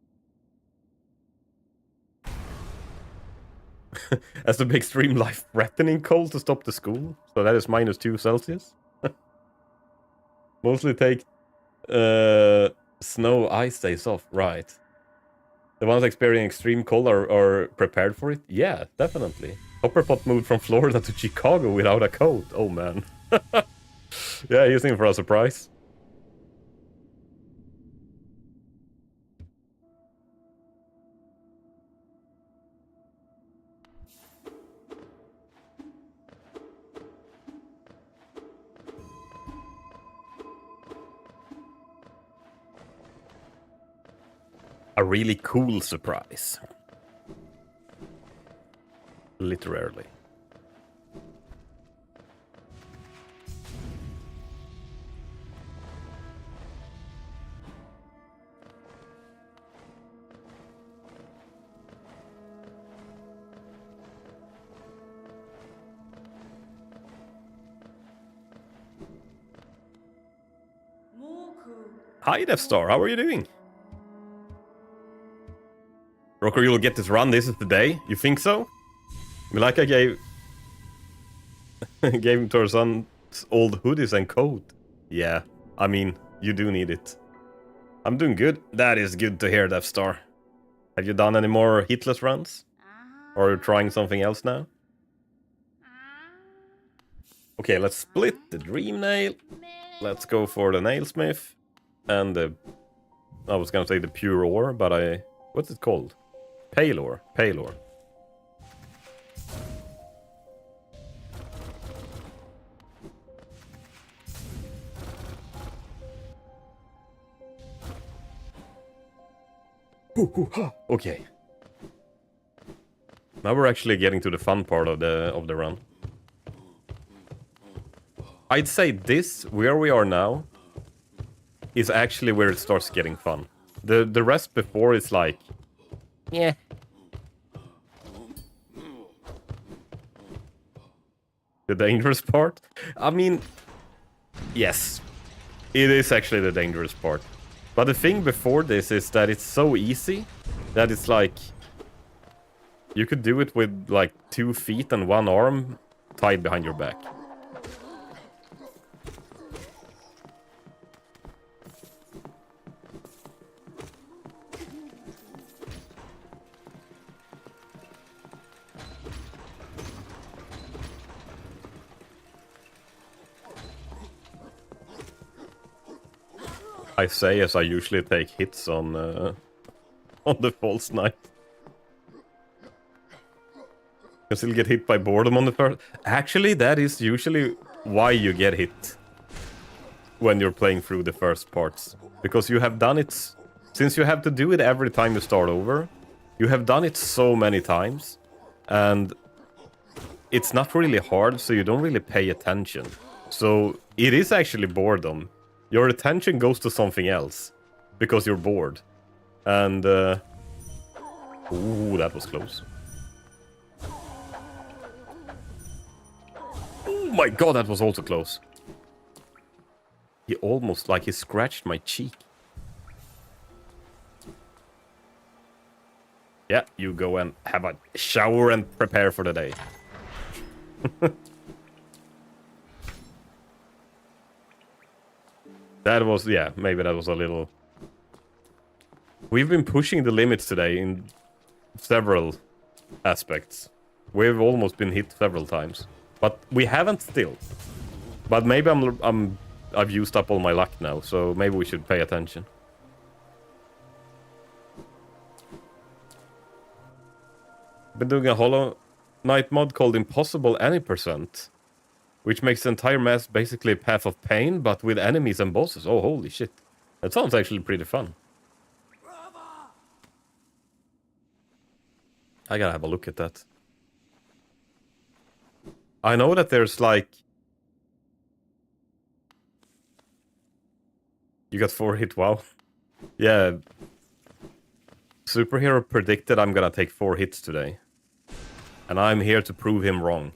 Speaker 1: As the extreme life-threatening cold to stop the school. So that is -2 Celsius. Mostly take snow, ice days off. Right. The ones experiencing extreme cold are prepared for it? Yeah, definitely. Hopperpot moved from Florida to Chicago without a coat. Oh, man. Yeah, he's in for a surprise. A really cool surprise. Literally. Hi, Death Star. How are you doing? Rocker, you'll get this run. This is the day. You think so? Like I gave him to our son's old hoodies and coat. Yeah, I mean, you do need it. I'm doing good. That is good to hear, Death Star. Have you done any more Hitless runs? Or are you trying something else now? Okay, let's split the Dream Nail. Let's go for the Nailsmith. And the... I was gonna say the Pure Ore, but I... What's it called? Pale Ore. Pale Ore. Okay. Now we're actually getting to the fun part of the run. I'd say this, where we are now, is actually where it starts getting fun. The rest before is like... Yeah. The dangerous part? I mean... Yes. It is actually the dangerous part. But the thing before this is that it's so easy that it's like... You could do it with like 2 feet and 1 arm tied behind your back. I say as I usually take hits on the false knight. You still get hit by boredom on the first... Actually, that is usually why you get hit when you're playing through the first parts. Because you have done it since you have to do it every time you start over, you have done it so many times, and it's not really hard, so you don't really pay attention. So it is actually boredom. Your attention goes to something else because you're bored. And ooh, that was close. Oh my god, that was also close. He almost, like, he scratched my cheek. Yeah, you go and have a shower and prepare for the day. That was, yeah, maybe that was a little... We've been pushing the limits today in several aspects. We've almost been hit several times. But we haven't still. But maybe I've used up all my luck now, so maybe we should pay attention. Been doing a Hollow Knight mod called Impossible Any %, which makes the entire mess basically a path of pain, but with enemies and bosses. Oh, holy shit. That sounds actually pretty fun. I gotta have a look at that. I know that there's like... You got 4 hit, wow. Yeah. Superhero predicted I'm gonna take 4 hits today. And I'm here to prove him wrong.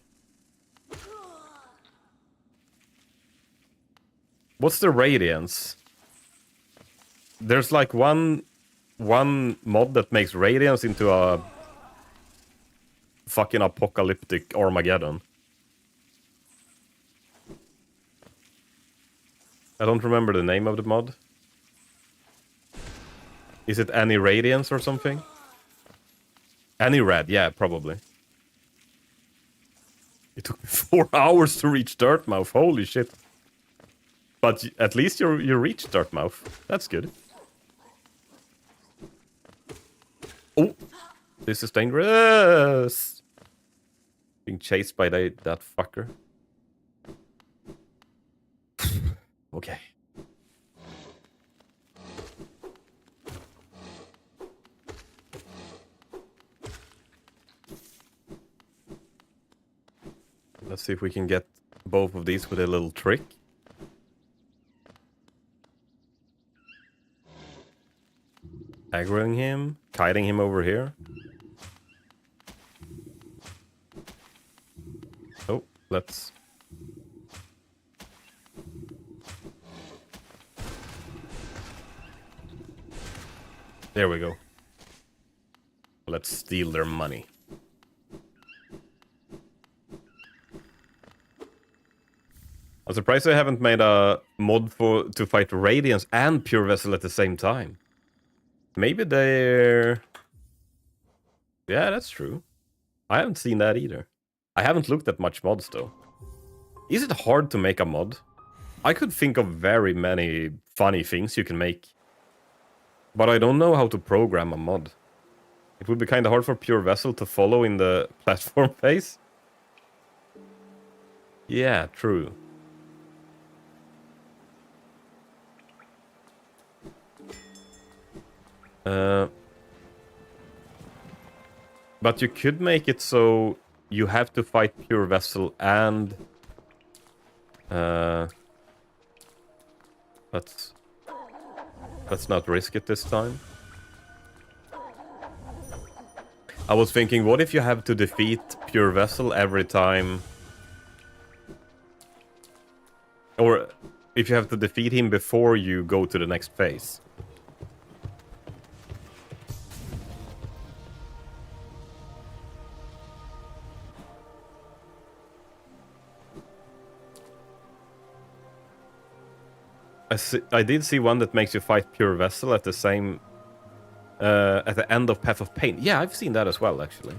Speaker 1: What's the radiance? There's like one mod that makes radiance into a fucking apocalyptic Armageddon. I don't remember the name of the mod. Is it Any Radiance or something? Any Red, yeah, probably. It took me 4 hours to reach Dirtmouth, holy shit. But at least you reached Dirtmouth. That's good. Oh! This is dangerous! Being chased by that fucker. Okay. Let's see if we can get both of these with a little trick. Aggroing him, kiting him over here. Oh, let's... There we go. Let's steal their money. I'm surprised I haven't made a mod to fight Radiance and Pure Vessel at the same time. Maybe they're... Yeah, that's true. I haven't seen that either. I haven't looked at much mods though. Is it hard to make a mod? I could think of very many funny things you can make. But I don't know how to program a mod. It would be kind of hard for Pure Vessel to follow in the platform phase. Yeah, true. But you could make it so you have to fight Pure Vessel and... Let's not risk it this time. I was thinking, what if you have to defeat Pure Vessel every time? Or if you have to defeat him before you go to the next phase? I did see one that makes you fight Pure Vessel at the same... at the end of Path of Pain. Yeah, I've seen that as well, actually.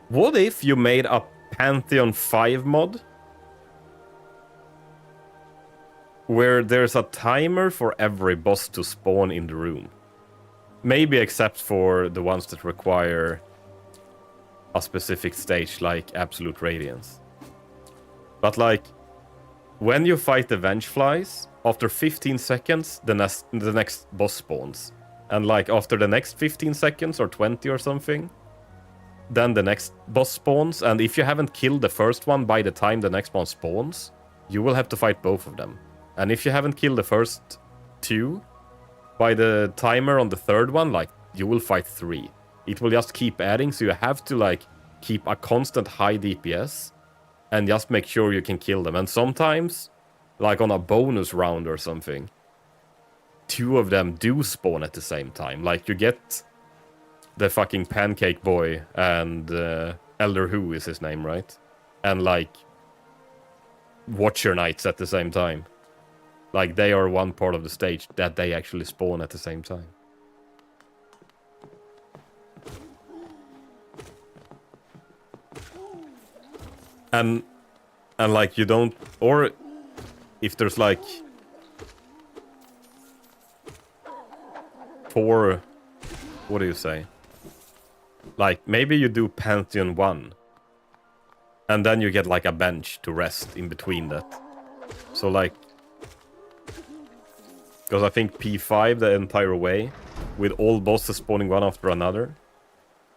Speaker 1: What if you made a Pantheon 5 mod? Where there's a timer for every boss to spawn in the room. Maybe except for the ones that require a specific stage, like Absolute Radiance. But like... When you fight the Vengeflies, after 15 seconds, the next boss spawns. And like after the next 15 seconds or 20 or something, then the next boss spawns. And if you haven't killed the first one by the time the next one spawns, you will have to fight both of them. And if you haven't killed the first 2 by the timer on the third one, like, you will fight 3. It will just keep adding, so you have to like keep a constant high DPS and just make sure you can kill them. And sometimes, like on a bonus round or something, 2 of them do spawn at the same time. Like, you get the fucking Pancake Boy and Elder Who is his name, right? And like Watcher Knights at the same time. Like, they are one part of the stage that they actually spawn at the same time. And like, you don't, or if there's like 4, what do you say? Like, maybe you do Pantheon 1, and then you get like a bench to rest in between that. So like, because I think P5 the entire way, with all bosses spawning one after another,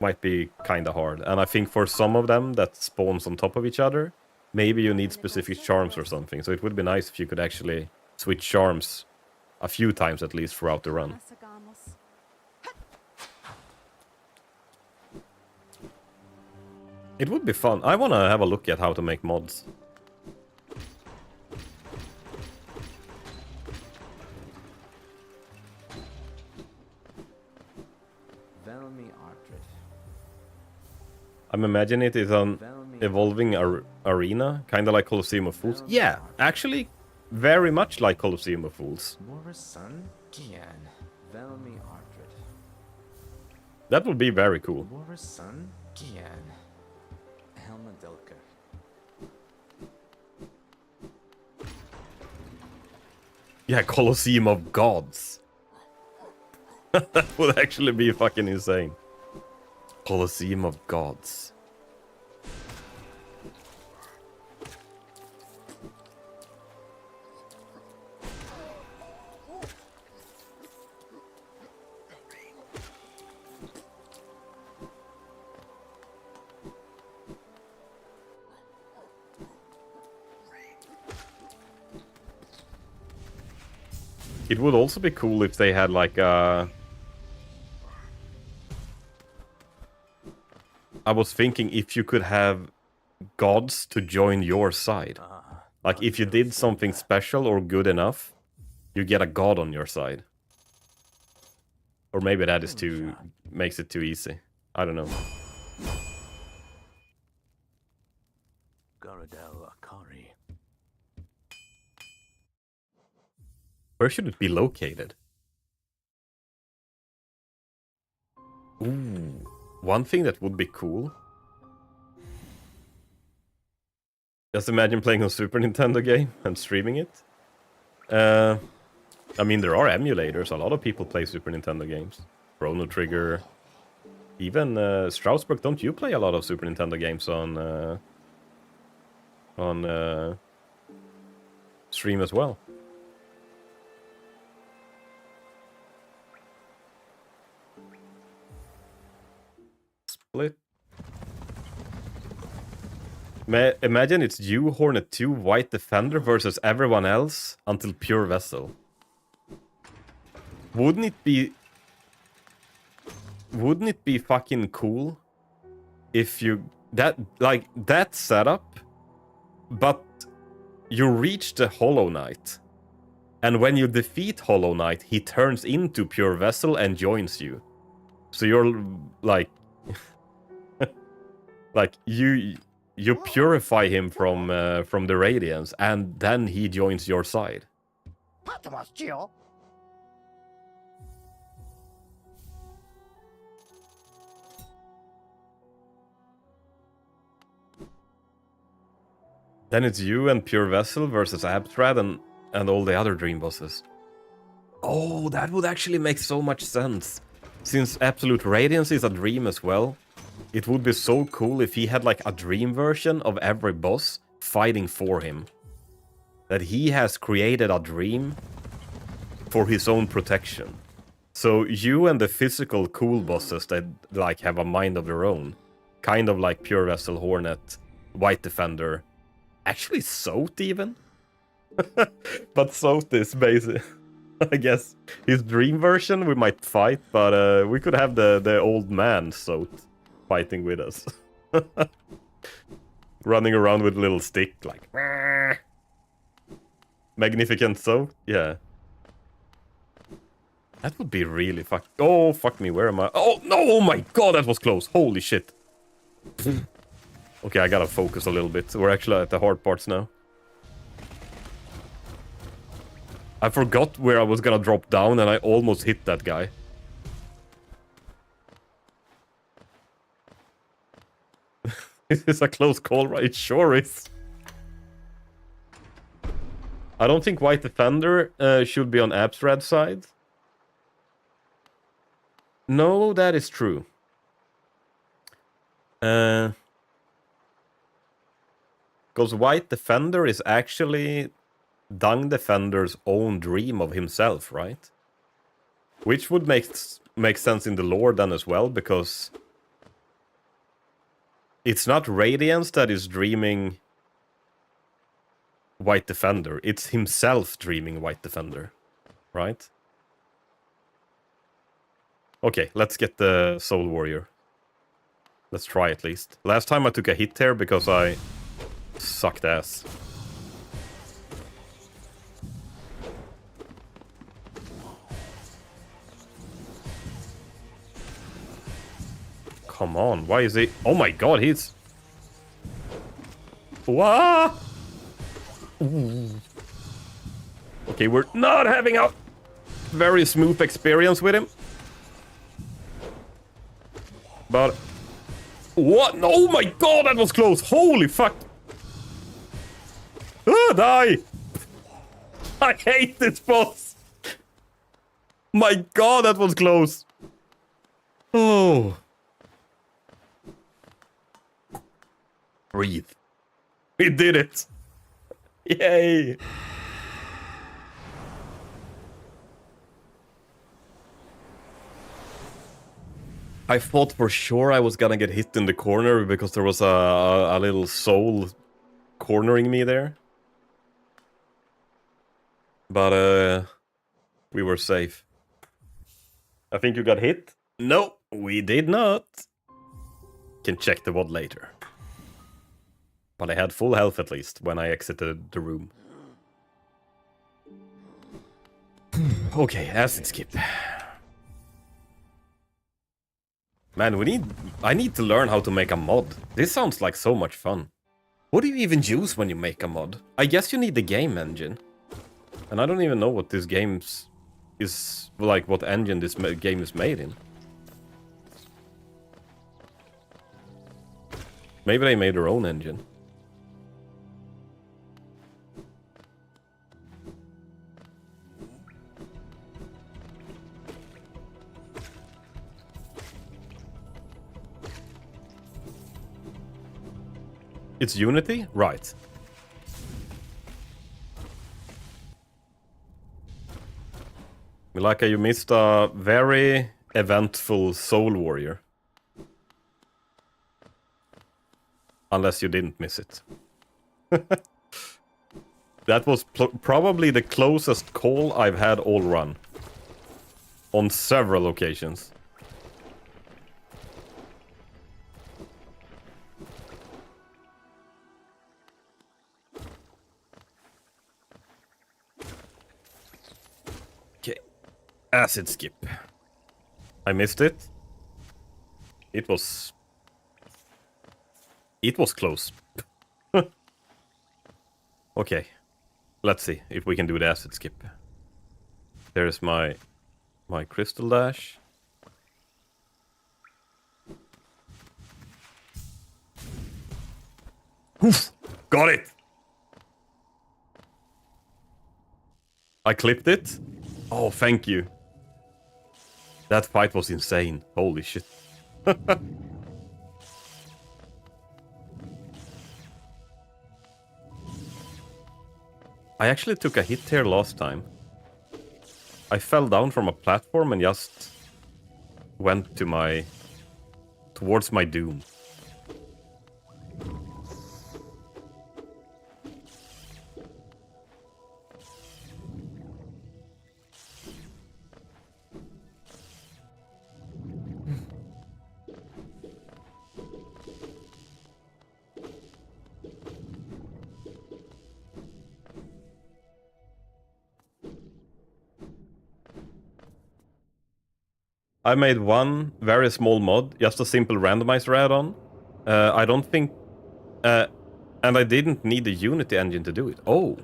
Speaker 1: might be kind of hard. And I think for some of them that spawns on top of each other, maybe you need specific charms or something. So it would be nice if you could actually switch charms a few times at least throughout the run. It would be fun. I want to have a look at how to make mods. I'm imagining it is an evolving arena, kind of like Colosseum of Fools. Yeah, actually, very much like Colosseum of Fools. That would be very cool. Yeah, Colosseum of Gods. That would actually be fucking insane. Colosseum of Gods. It would also be cool if they had like a... I was thinking if you could have gods to join your side. Like, if you did something special or good enough, you get a god on your side. Or maybe that is too... makes it too easy. I don't know. Where should it be located? Ooh. One thing that would be cool. Just imagine playing a Super Nintendo game and streaming it. I mean, there are emulators. A lot of people play Super Nintendo games. Chrono Trigger. Even Strasbourg, don't you play a lot of Super Nintendo games on stream as well? Split. Imagine it's you, Hornet 2, White Defender versus everyone else until Pure Vessel. Wouldn't it be fucking cool if you that setup, but you reach the Hollow Knight, and when you defeat Hollow Knight, he turns into Pure Vessel and joins you. So you're like like you purify him from the radiance, and then he joins your side. Then it's you and Pure Vessel versus Abstrad and all the other dream bosses. Oh, that would actually make so much sense. Since Absolute Radiance is a dream as well, it would be so cool if he had like a dream version of every boss fighting for him. that he has created a dream for his own protection. So you and the physical cool bosses that like have a mind of their own, kind of like Pure Vessel, Hornet, White Defender, actually Soth even. But Soth is basically, I guess, his dream version. We might fight, but we could have the old man Soth fighting with us. Running around with a little stick, like... Magnificent Soth? Yeah. That would be really fuck... Oh, fuck me, where am I? Oh, no! Oh my god, that was close! Holy shit. Okay, I gotta focus a little bit. We're actually at the hard parts now. I forgot where I was gonna drop down and I almost hit that guy. This is a close call, right? It sure is. I don't think White Defender should be on Absrad's side. No, that is true. Because White Defender is actually Dung Defender's own dream of himself, right? Which would make sense in the lore then as well, because it's not Radiance that is dreaming White Defender. It's himself dreaming White Defender, right? Okay, let's get the Soul Warrior. Let's try at least. Last time I took a hit here because I sucked ass. Come on, why is he... Oh my god, he's... Wah! Okay, we're not having a very smooth experience with him. But... What? Oh my god, that was close! Holy fuck! Ah, die! I hate this boss! My god, that was close! Oh... Breathe. We did it! Yay! I thought for sure I was gonna get hit in the corner because there was a little soul cornering me there. But we were safe. I think you got hit? No, we did not. Can check the WOD later. But I had full health at least when I exited the room. Okay, acid skip. Man, I need to learn how to make a mod. This sounds like so much fun. What do you even use when you make a mod? I guess you need the game engine. And I don't even know what this game is, like what engine this game is made in. Maybe they made their own engine. It's Unity? Right. Milaka, you missed a very eventful Soul Warrior. Unless you didn't miss it. That was probably the closest call I've had all run. On several occasions. Acid skip. I missed it. It was close. Okay. Let's see if we can do the acid skip. There's my crystal dash. Oof! Got it! I clipped it. Oh, thank you. That fight was insane. Holy shit. I actually took a hit here last time. I fell down from a platform and just went to towards my doom. I made one very small mod, just a simple randomizer add-on. I don't think... and I didn't need the Unity engine to do it. Oh.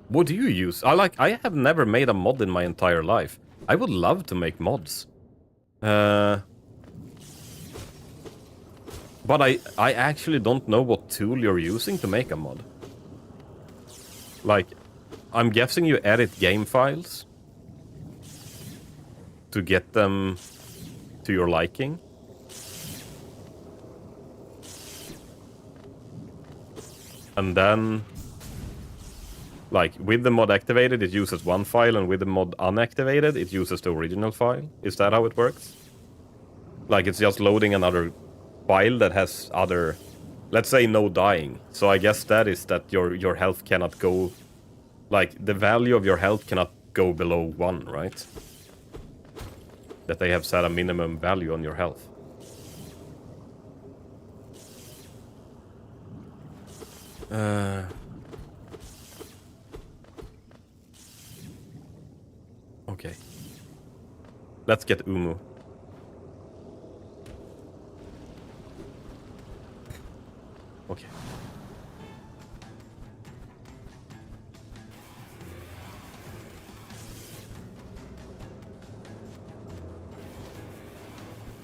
Speaker 1: What do you use? I have never made a mod in my entire life. I would love to make mods. But I actually don't know what tool you're using to make a mod. Like, I'm guessing you edit game files to get them to your liking. And then, like, with the mod activated, it uses one file, and with the mod unactivated, it uses the original file. Is that how it works? Like, it's just loading another file that has other... Let's say no dying. So I guess that is that your health cannot go... Like, the value of your health cannot go below 1, right? That they have set a minimum value on your health. Okay. Let's get Umu. Okay.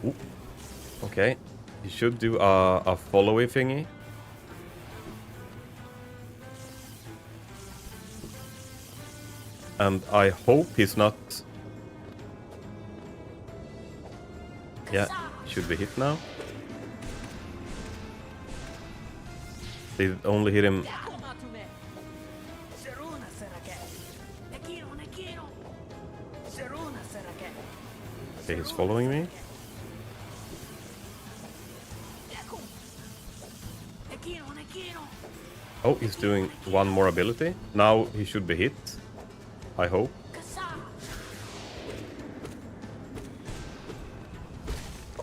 Speaker 1: Ooh. Okay. He should do a followy thingy. And I hope he's not... Yeah, should be hit now. They only hit him... Okay, he's following me. Oh, he's doing one more ability. Now he should be hit. I hope.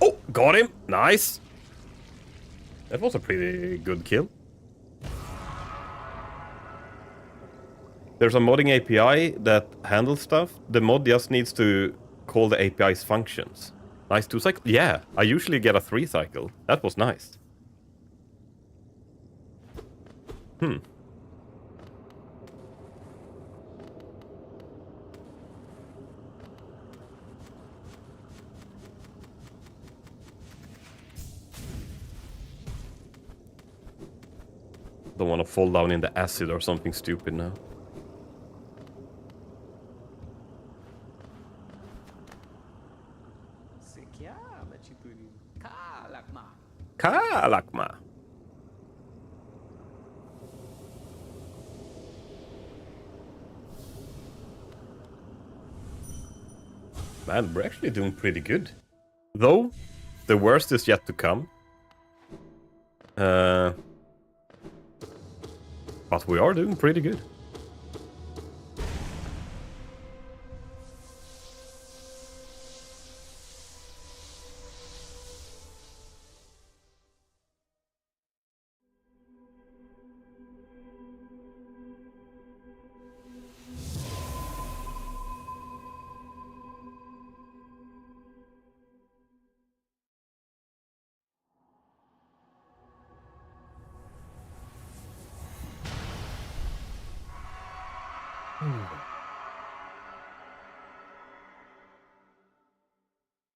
Speaker 1: Oh, got him! Nice! That was a pretty good kill. There's a modding API that handles stuff. The mod just needs to call the API's functions. Nice 2 cycle. Yeah, I usually get a 3 cycle. That was nice. Don't want to fall down in the acid or something stupid now. Kalakma. Man, we're actually doing pretty good. Though, the worst is yet to come. But we are doing pretty good.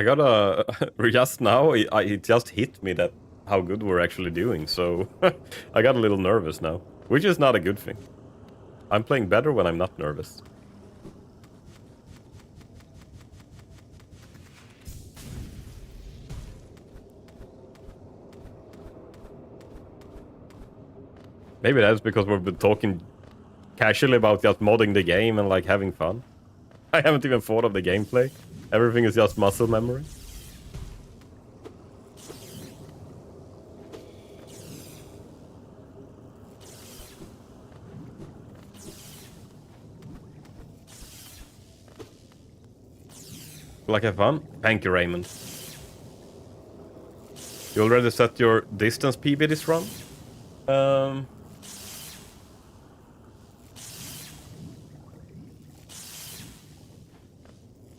Speaker 1: I got a... just now, it just hit me that how good we're actually doing, so... I got a little nervous now, which is not a good thing. I'm playing better when I'm not nervous. Maybe that's because we've been talking casually about just modding the game and like having fun. I haven't even thought of the gameplay. Everything is just muscle memory. Like have fun? Thank you, Raymond. You already set your distance PB this run?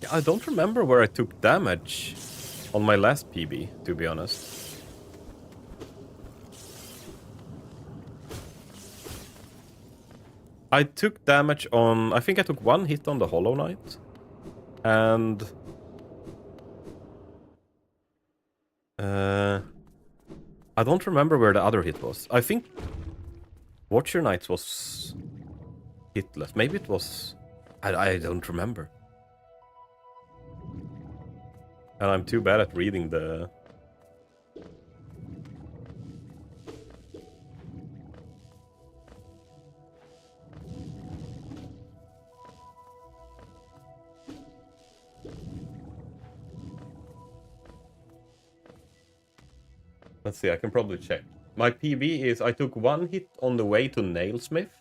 Speaker 1: Yeah, I don't remember where I took damage on my last PB, to be honest. I took damage on... I think I took 1 hit on the Hollow Knight. And... I don't remember where the other hit was. I think Watcher Knights was Hitless. Maybe it was... I don't remember. And I'm too bad at reading the... Let's see, I can probably check. My PB is I took 1 hit on the way to Nailsmith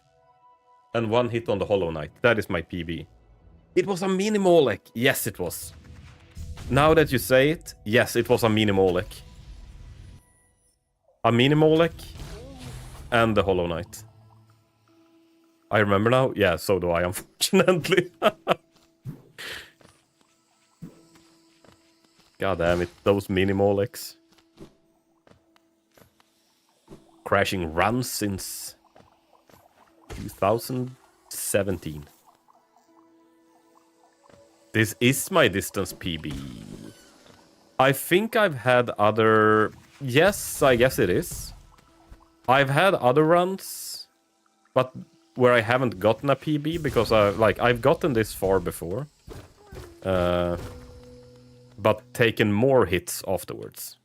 Speaker 1: and 1 hit on the Hollow Knight. That is my PB. It was a mini Molek. Yes, it was. Now that you say it, yes, it was a mini Molek. A mini Molek and the Hollow Knight. I remember now? Yeah, so do I, unfortunately. God damn it, those mini Moleks. Crashing runs since 2017. This is my distance PB. I think I've had other... Yes, I guess it is. I've had other runs, but where I haven't gotten a PB because I've gotten this far before, but taken more hits afterwards.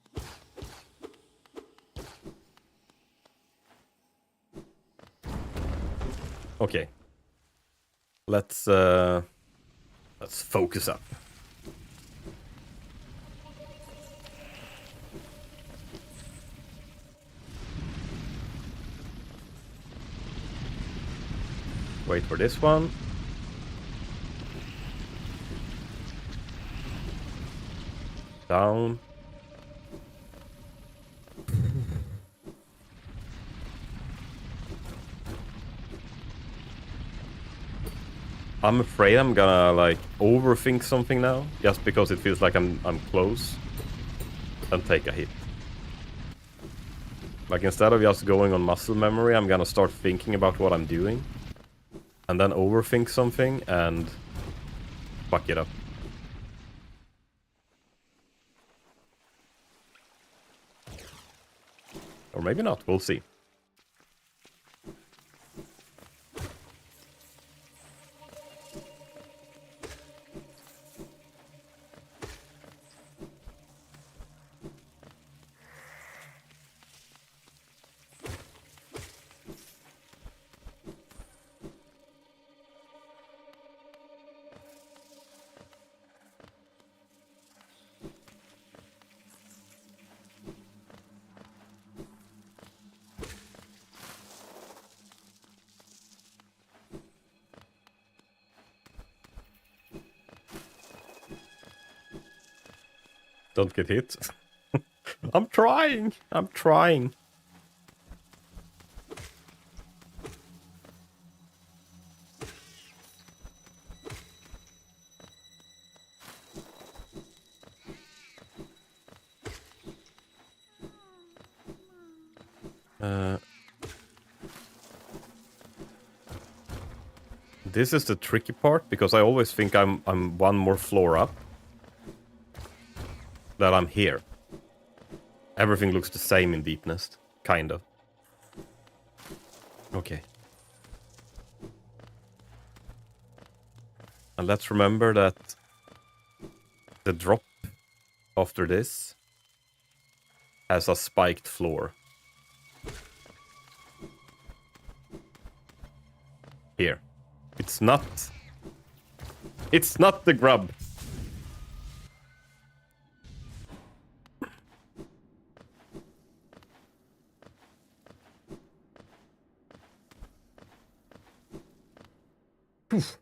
Speaker 1: Okay. Let's focus up. Wait for this one. Down. I'm afraid I'm gonna like overthink something now, just because it feels like I'm close, and take a hit. Like instead of just going on muscle memory, I'm gonna start thinking about what I'm doing, and then overthink something and fuck it up. Or maybe not, we'll see. Don't get hit. I'm trying. I'm trying. This is the tricky part because I always think I'm one more floor up. That I'm here. Everything looks the same in deepness, kind of. Okay. And let's remember that the drop after this has a spiked floor. Here. It's not... It's not the grub.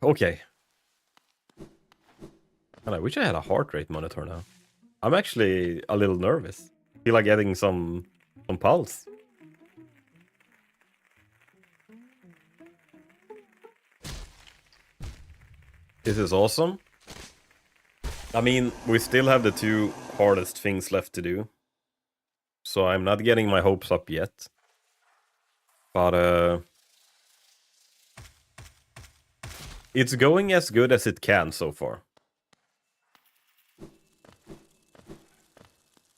Speaker 1: Okay. And I wish I had a heart rate monitor now. I'm actually a little nervous. I feel like getting some pulse. This is awesome. I mean, we still have the 2 hardest things left to do. So I'm not getting my hopes up yet. But it's going as good as it can so far.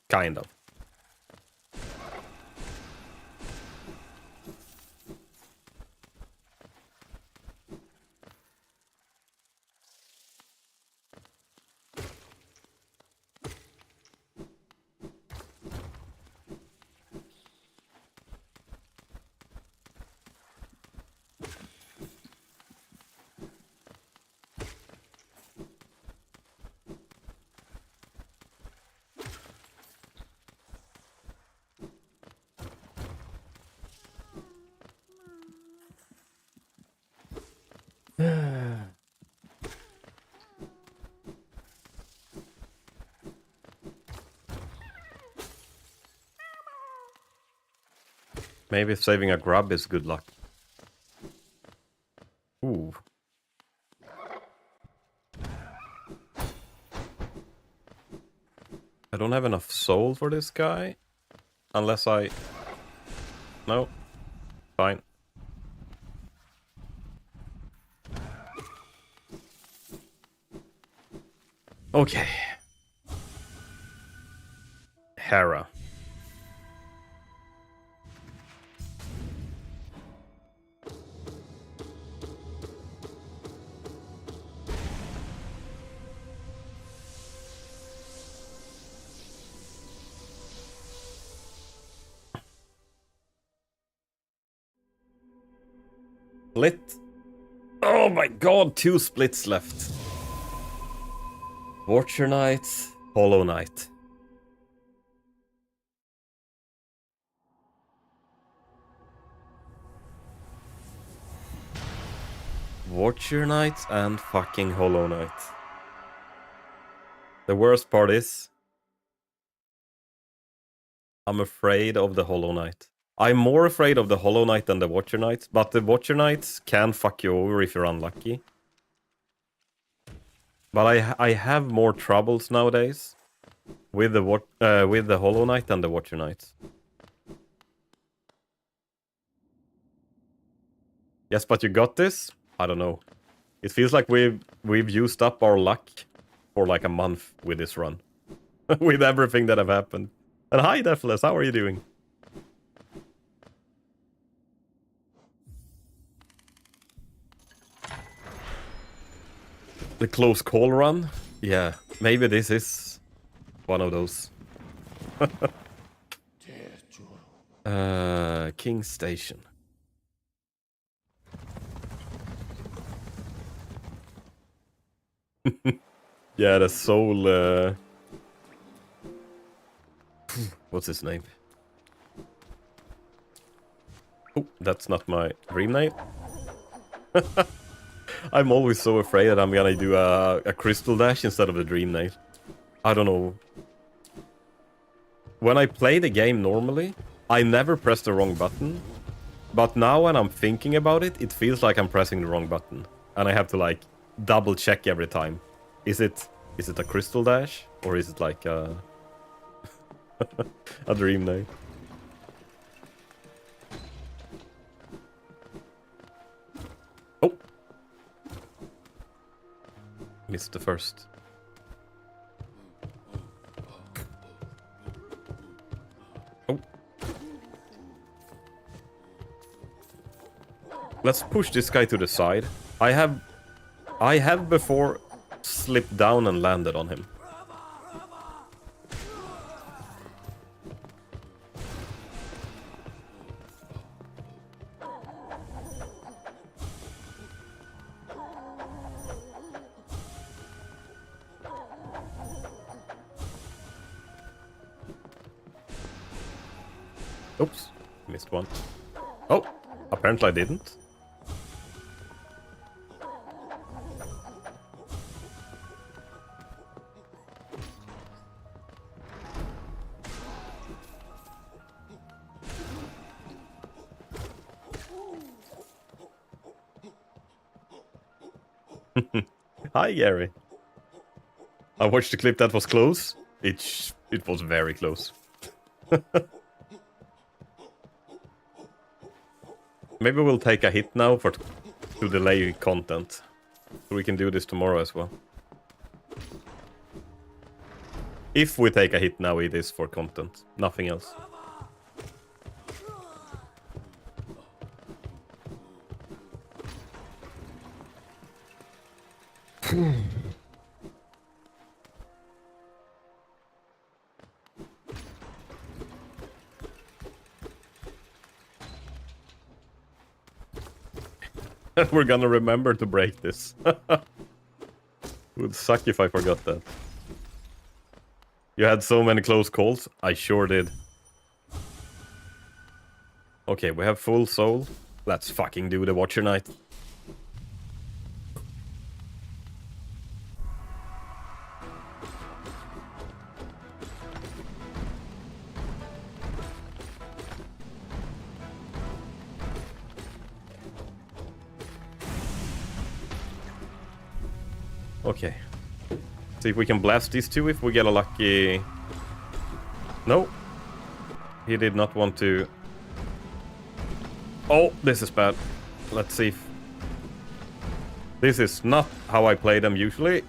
Speaker 1: Kind of. Maybe saving a grub is good luck. Ooh. I don't have enough soul for this guy. Unless I... No. Fine. Okay. Hera. Split. Oh my god, 2 splits left. Watcher Knight, Hollow Knight. Watcher Knight and fucking Hollow Knight. The worst part is... I'm afraid of the Hollow Knight. I'm more afraid of the Hollow Knight than the Watcher Knight, but the Watcher Knight can fuck you over if you're unlucky. But I have more troubles nowadays with the Hollow Knight than the Watcher Knight. Yes, but you got this? I don't know. It feels like we've used up our luck for like a month with this run. With everything that have happened. And hi, Deathless, how are you doing? The close call run? Yeah, maybe this is one of those. King Station. Yeah, the soul... What's his name? Oh, that's not my dream name. I'm always so afraid that I'm gonna do a crystal dash instead of the dream nail. I don't know. When I play the game normally, I never press the wrong button. But now when I'm thinking about it, it feels like I'm pressing the wrong button. And I have to like double check every time. Is it a crystal dash? Or is it like a dream nail? Oh! Missed the first. Oh. Let's push this guy to the side. I have before slipped down and landed on him. Oops, missed one. Oh, apparently I didn't. Hi, Gary. I watched the clip that was close. It was very close. Maybe we'll take a hit now to delay content. So we can do this tomorrow as well. If we take a hit now, it is for content. Nothing else. We're gonna remember to break this. It would suck if I forgot that. You had so many close calls. I sure did. Okay, we have full soul. Let's fucking do the Watcher Knight. Okay. See if we can blast these two if we get a lucky... No. He did not want to... Oh, this is bad. Let's see if... This is not how I play them usually.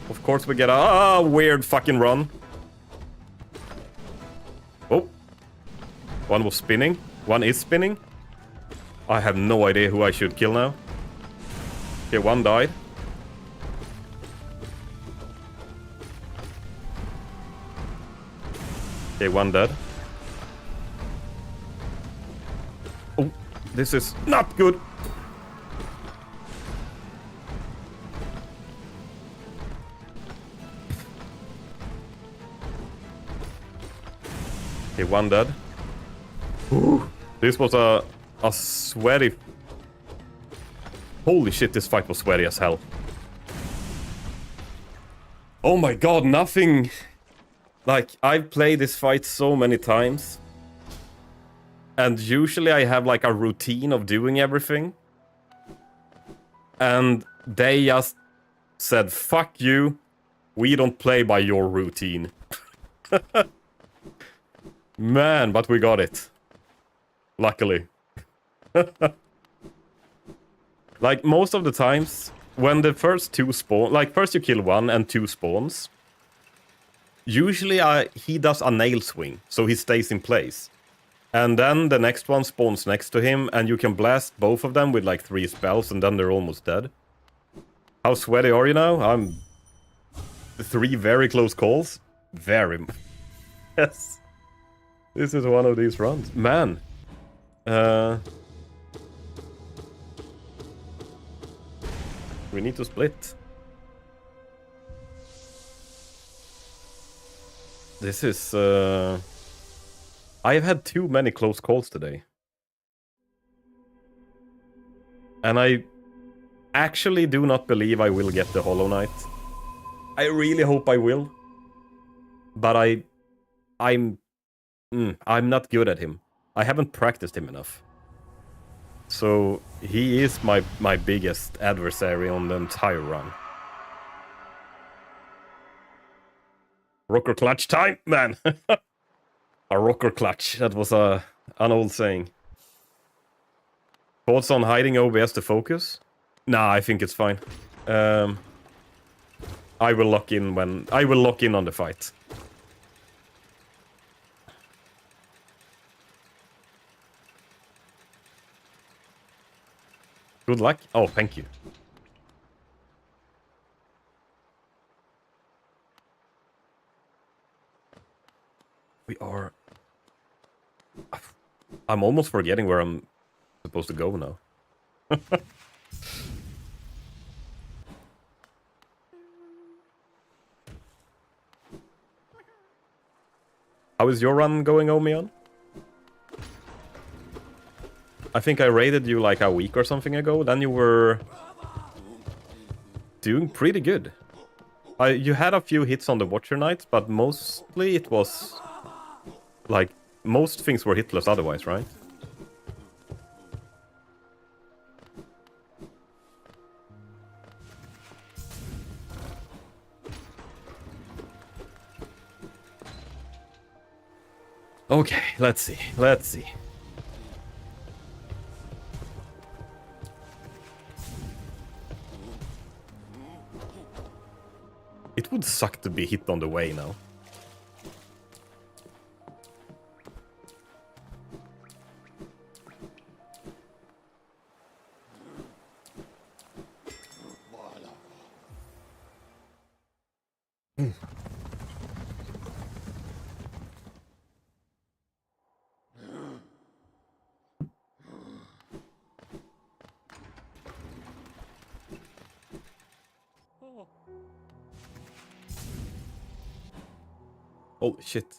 Speaker 1: Of course we get a weird fucking run. Oh. One was spinning. One is spinning. I have no idea who I should kill now. Okay, one died. Okay, one dead. Oh, this is not good. Okay, one dead. Ooh, this was a sweaty... Holy shit, this fight was sweaty as hell. Oh my god, nothing... Like, I've played this fight so many times. And usually I have like a routine of doing everything. And they just said, fuck you. We don't play by your routine. Man, but we got it. Luckily. Like, most of the times, when the first two spawn... Like, first you kill one and two spawns. Usually he does a nail swing, so he stays in place. And then the next one spawns next to him, and you can blast both of them with like 3 spells, and then they're almost dead. How sweaty are you now? I'm... 3 very close calls? Very... Yes. This is one of these runs. Man. We need to split. This is, I have had too many close calls today. And I actually do not believe I will get the Hollow Knight. I really hope I will. But I'm not good at him. I haven't practiced him enough. So he is my biggest adversary on the entire run. Rocker clutch time, man. A rocker clutch. That was an old saying. Thoughts on hiding OBS to focus? Nah, I think it's fine. I will lock in on the fight. Good luck. Oh, thank you. We are... I'm almost forgetting where I'm supposed to go now. How is your run going, Omion? I think I raided you like a week or something ago. Then you were doing pretty good. You had a few hits on the Watcher Knights, but mostly it was like most things were hitless otherwise, right? Okay, let's see. Let's see. It would suck to be hit on the way now. Holy shit.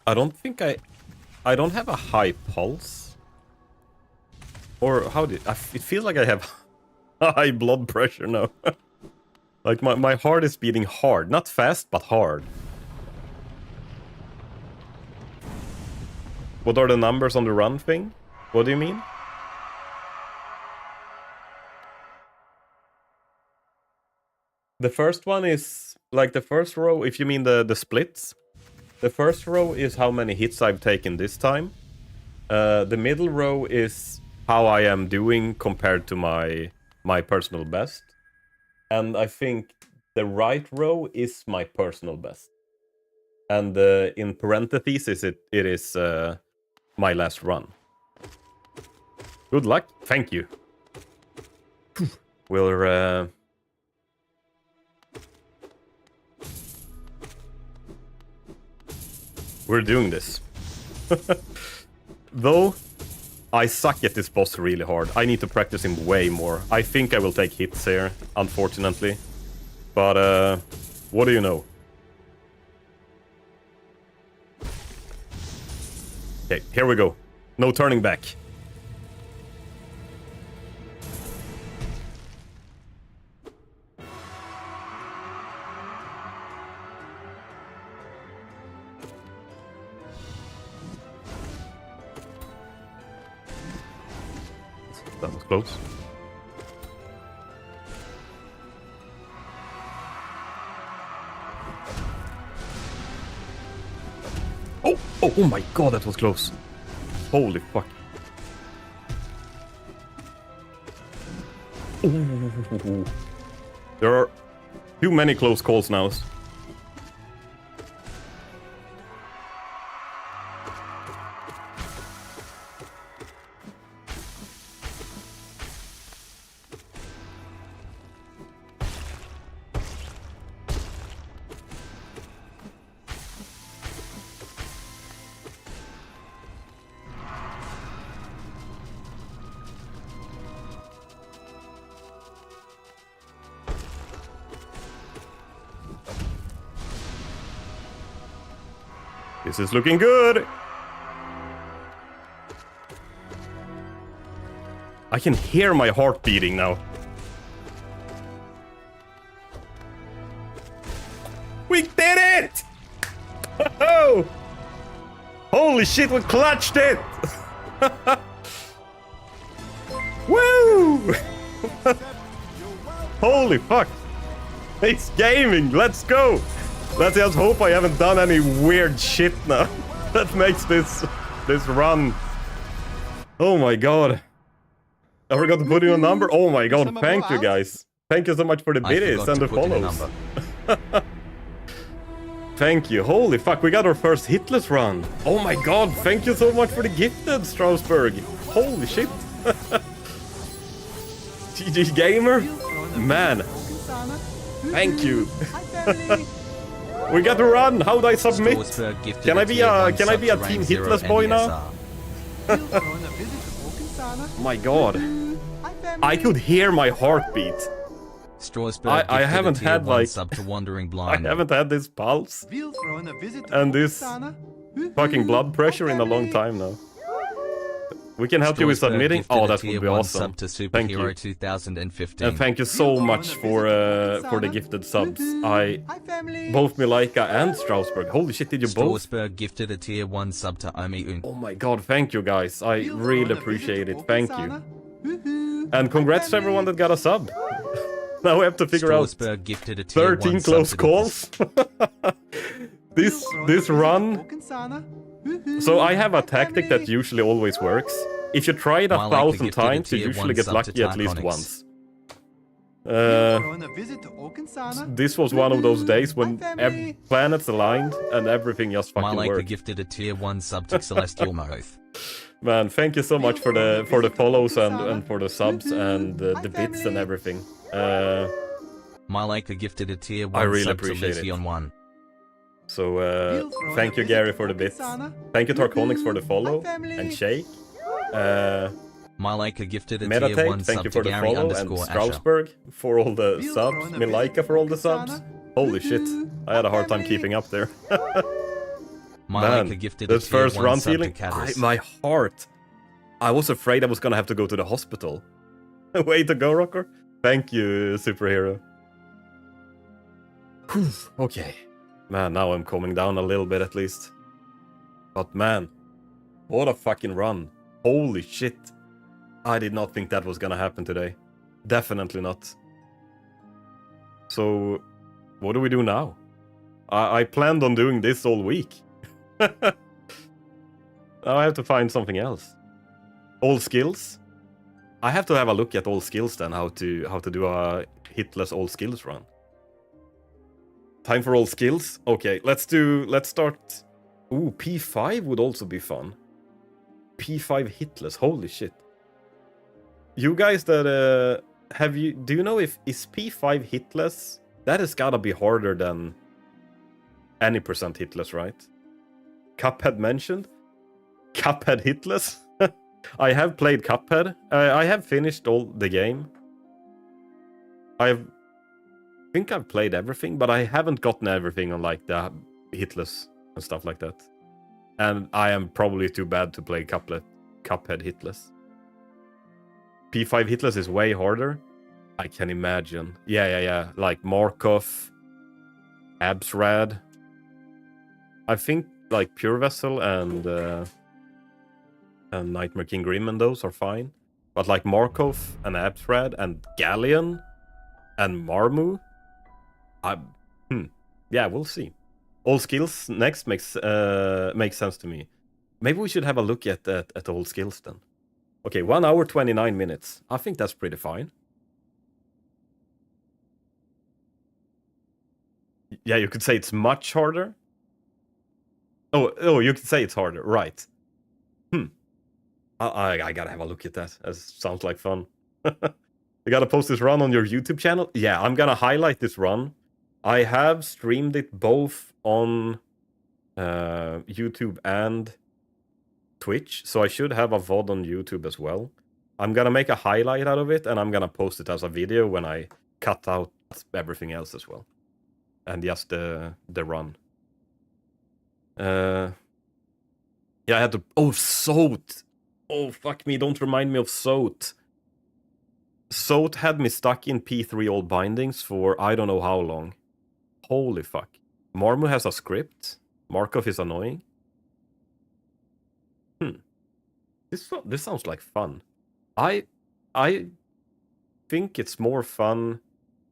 Speaker 1: I don't think I don't have a high pulse. Or how did... it feels like I have high blood pressure now. Like my heart is beating hard. Not fast, but hard. What are the numbers on the run thing? What do you mean? The first one is, like the first row, if you mean the splits. The first row is how many hits I've taken this time. The middle row is how I am doing compared to my personal best. And I think the right row is my personal best. And in parentheses, it is my last run. Good luck. Thank you. We're... We're doing this. Though, I suck at this boss really hard. I need to practice him way more. I think I will take hits here, unfortunately. But, what do you know? Okay, here we go. No turning back. That was close. Oh my god, that was close. Holy fuck. Ooh. There are too many close calls now. This is looking good. I can hear my heart beating now. We did it! Oh! Holy shit, we clutched it! Woo! Holy fuck! It's gaming, let's go! Let's just hope I haven't done any weird shit now. That makes this run. Oh my god. I forgot to put in a number. Oh my god, thank you guys. Thank you so much for the biddies and the follows. Thank you. Holy fuck, we got our first hitless run. Oh my god, thank you so much for the gifted, Strasbourg. Holy shit. GG Gamer. Man. Thank you. We got to run. How do I submit? Can I be a Team Hitless boy now? My god. I could hear my heartbeat. I haven't had like I haven't had this pulse and this fucking blood pressure in a long time now. We can help you with submitting. Oh, that would be awesome.
Speaker 4: Sub to
Speaker 1: Thank you.
Speaker 4: Superhero 2015.
Speaker 1: And thank you so much for the gifted subs. Both Milaika and Strasbourg. Holy shit, did you both?
Speaker 4: Strasbourg gifted a tier 1 sub to Omi-un.
Speaker 1: Oh my god, thank you guys. I really appreciate it. Thank you. And congrats to everyone that got a sub. Now we have to figure out
Speaker 4: Strasbourg gifted a tier
Speaker 1: 13
Speaker 4: 1
Speaker 1: close
Speaker 4: sub to
Speaker 1: calls. This run. So I have a tactic that usually always works. If you try it 1,000 times, you usually get lucky at least once. This was one of those days when planets aligned and everything just fucking
Speaker 4: Malika
Speaker 1: worked.
Speaker 4: gifted a tier 1 sub to Celestial Moth.
Speaker 1: Man, thank you so much for the follows and for the subs and the bits and everything.
Speaker 4: Malika gifted a tier 1
Speaker 1: I really
Speaker 4: sub to
Speaker 1: appreciate it.
Speaker 4: Lesion 1.
Speaker 1: So thank you Gary for the bits. Thank you Tarkonix for the follow and Shake.
Speaker 4: Malika gifted a tier 1
Speaker 1: Meditate, thank
Speaker 4: sub
Speaker 1: you
Speaker 4: to
Speaker 1: for the
Speaker 4: Gary
Speaker 1: follow, and
Speaker 4: _ Asher.
Speaker 1: Strasbourg for all the subs, Milaika for all the subs. Holy shit, I had a hard time keeping up there.
Speaker 4: Malika
Speaker 1: Man,
Speaker 4: gifted a
Speaker 1: this
Speaker 4: tier
Speaker 1: first
Speaker 4: 1
Speaker 1: run
Speaker 4: sub
Speaker 1: feeling,
Speaker 4: to Cadus.
Speaker 1: my heart. I was afraid I was gonna have to go to the hospital. Way to go, Rocker. Thank you, superhero. Whew, okay. Man, now I'm calming down a little bit at least. But man, what a fucking run. Holy shit. I did not think that was gonna happen today. Definitely not. So, what do we do now? I planned on doing this all week. Now I have to find something else. All skills? I have to have a look at all skills then, how to do a hitless all skills run. Time for all skills? Okay, let's start. Ooh, P5 would also be fun. P5 hitless, holy shit. You guys that do you know if is P5 hitless? That has gotta be harder than any percent hitless, right? Cuphead mentioned? Cuphead hitless? I have played Cuphead. I have finished all the game. I think I've played everything, but I haven't gotten everything on like the hitless and stuff like that. And I am probably too bad to play Cuphead hitless. P5 hitless is way harder. I can imagine. Yeah. Like Markov, Absrad. I think like Pure Vessel and Nightmare King Grim and those are fine. But like Markov and Absrad and Galleon and Marmu, yeah, we'll see. All skills next makes sense to me. Maybe we should have a look at all skills then. Okay, 1 hour 29 minutes. I think that's pretty fine. Yeah, you could say it's much harder. Oh, you could say it's harder, right? I gotta have a look at that. That sounds like fun. You gotta post this run on your YouTube channel? Yeah, I'm gonna highlight this run. I have streamed it both on YouTube and Twitch, so I should have a VOD on YouTube as well. I'm gonna make a highlight out of it, and I'm gonna post it as a video when I cut out everything else as well. And just the run. Yeah, I had to... Oh, Soat! Oh, fuck me, don't remind me of Soat. Soat had me stuck in P3 all bindings for I don't know how long. Holy fuck. Marmu has a script. Markov is annoying. This sounds like fun. I think it's more fun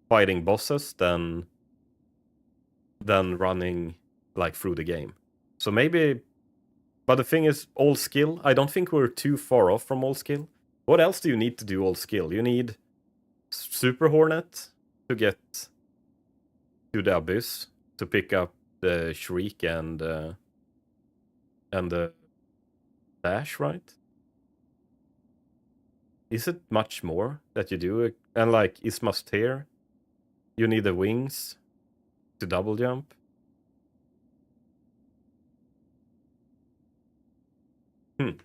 Speaker 1: fighting bosses than running like through the game. So maybe, but the thing is, all skill. I don't think we're too far off from all skill. What else do you need to do all skill? You need Super Hornet to get to the Abyss, to pick up the Shriek and the Dash, right? Is it much more that you do? And like Isma's Tear, you need the wings to double jump.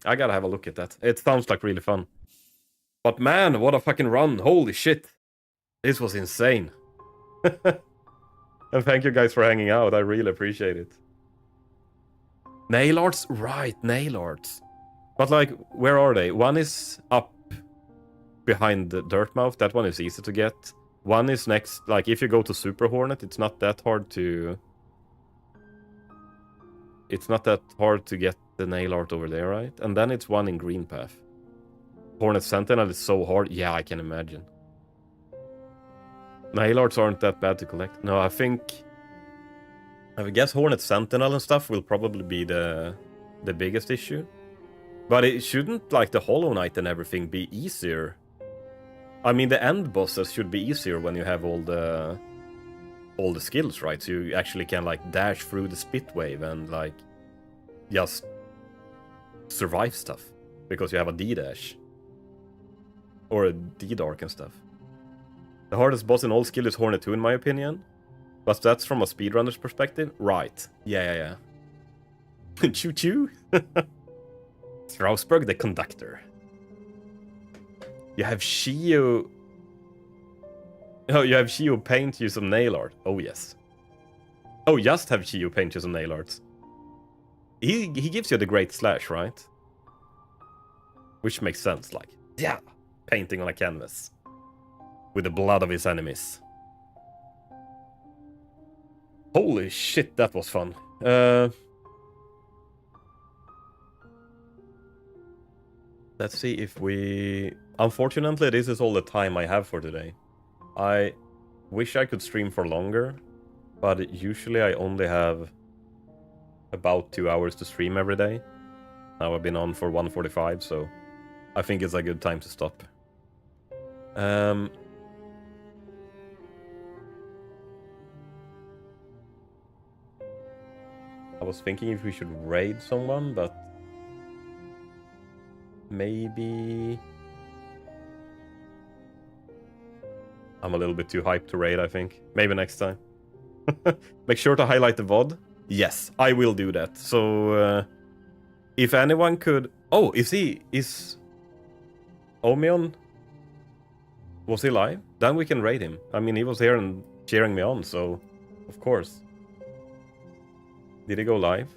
Speaker 1: I gotta have a look at that. It sounds like really fun. But man, what a fucking run. Holy shit. This was insane. And thank you guys for hanging out. I really appreciate it. Nail arts, right, nail arts. But like, where are they? One is up behind the Dirtmouth. That one is easy to get. One is next, like if you go to Super Hornet, it's not that hard to... It's not that hard to get the nail art over there, right? And then it's one in Green Path. Hornet Sentinel is so hard. Yeah, I can imagine. Nail arts aren't that bad to collect. No, I guess Hornet Sentinel and stuff will probably be the biggest issue. But it shouldn't, like, the Hollow Knight and everything be easier. I mean, the end bosses should be easier when you have all the skills, right? So you actually can, like, dash through the spit wave and, like, just survive stuff. Because you have a D-dash. Or a D-dark and stuff. The hardest boss in all skill is Hornet 2, in my opinion. But that's from a speedrunner's perspective? Right. Yeah. Choo-choo. Strasbourg, the conductor. You have Shio... Oh, you have Shio paint you some nail art. Oh, yes. Oh, just have Shio paint you some nail arts. He gives you the Great Slash, right? Which makes sense, like... Yeah! Painting on a canvas. With the blood of his enemies. Holy shit, that was fun. Let's see if we... Unfortunately, this is all the time I have for today. I wish I could stream for longer, but usually I only have about 2 hours to stream every day. Now I've been on for 1:45, so I think it's a good time to stop. I was thinking if we should raid someone, but maybe... I'm a little bit too hyped to raid, I think. Maybe next time. Make sure to highlight the VOD. Yes, I will do that. So, if anyone could... Oh, is Omion... Was he live? Then we can raid him. I mean, he was here and cheering me on, so... Of course. Did he go live?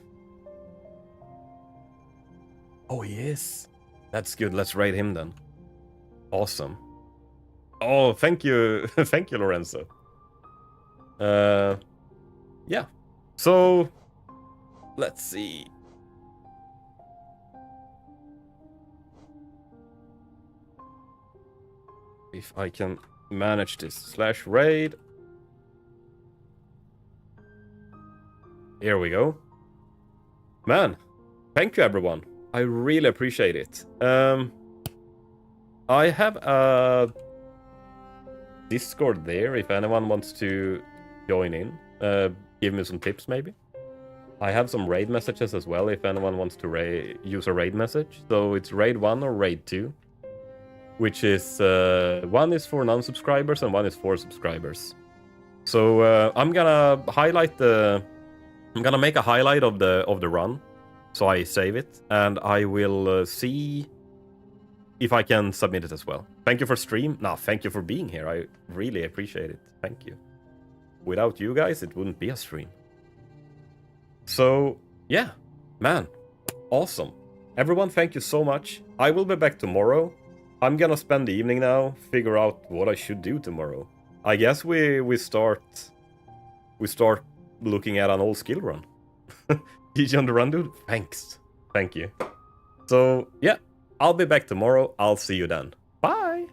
Speaker 1: Oh, he is. That's good. Let's raid him then. Awesome. Oh, thank you. Thank you, Lorenzo. Yeah. So, let's see. If I can manage this /raid. Here we go. Man, thank you everyone. I really appreciate it. I have a Discord there if anyone wants to join in. Give me some tips maybe. I have some raid messages as well if anyone wants to use a raid message. So it's raid 1 or raid 2. Which is, one is for non-subscribers and one is for subscribers. So I'm gonna highlight I'm gonna make a highlight of the run, so I save it, and I will see if I can submit it as well. Thank you for stream. No, thank you for being here. I really appreciate it. Thank you. Without you guys, it wouldn't be a stream. So, yeah, man, awesome. Everyone, thank you so much. I will be back tomorrow. I'm gonna spend the evening now, figure out what I should do tomorrow. I guess we start looking at an old skill run. GG on the run, dude. Thanks. Thank you. So, yeah, I'll be back tomorrow. I'll see you then. Bye!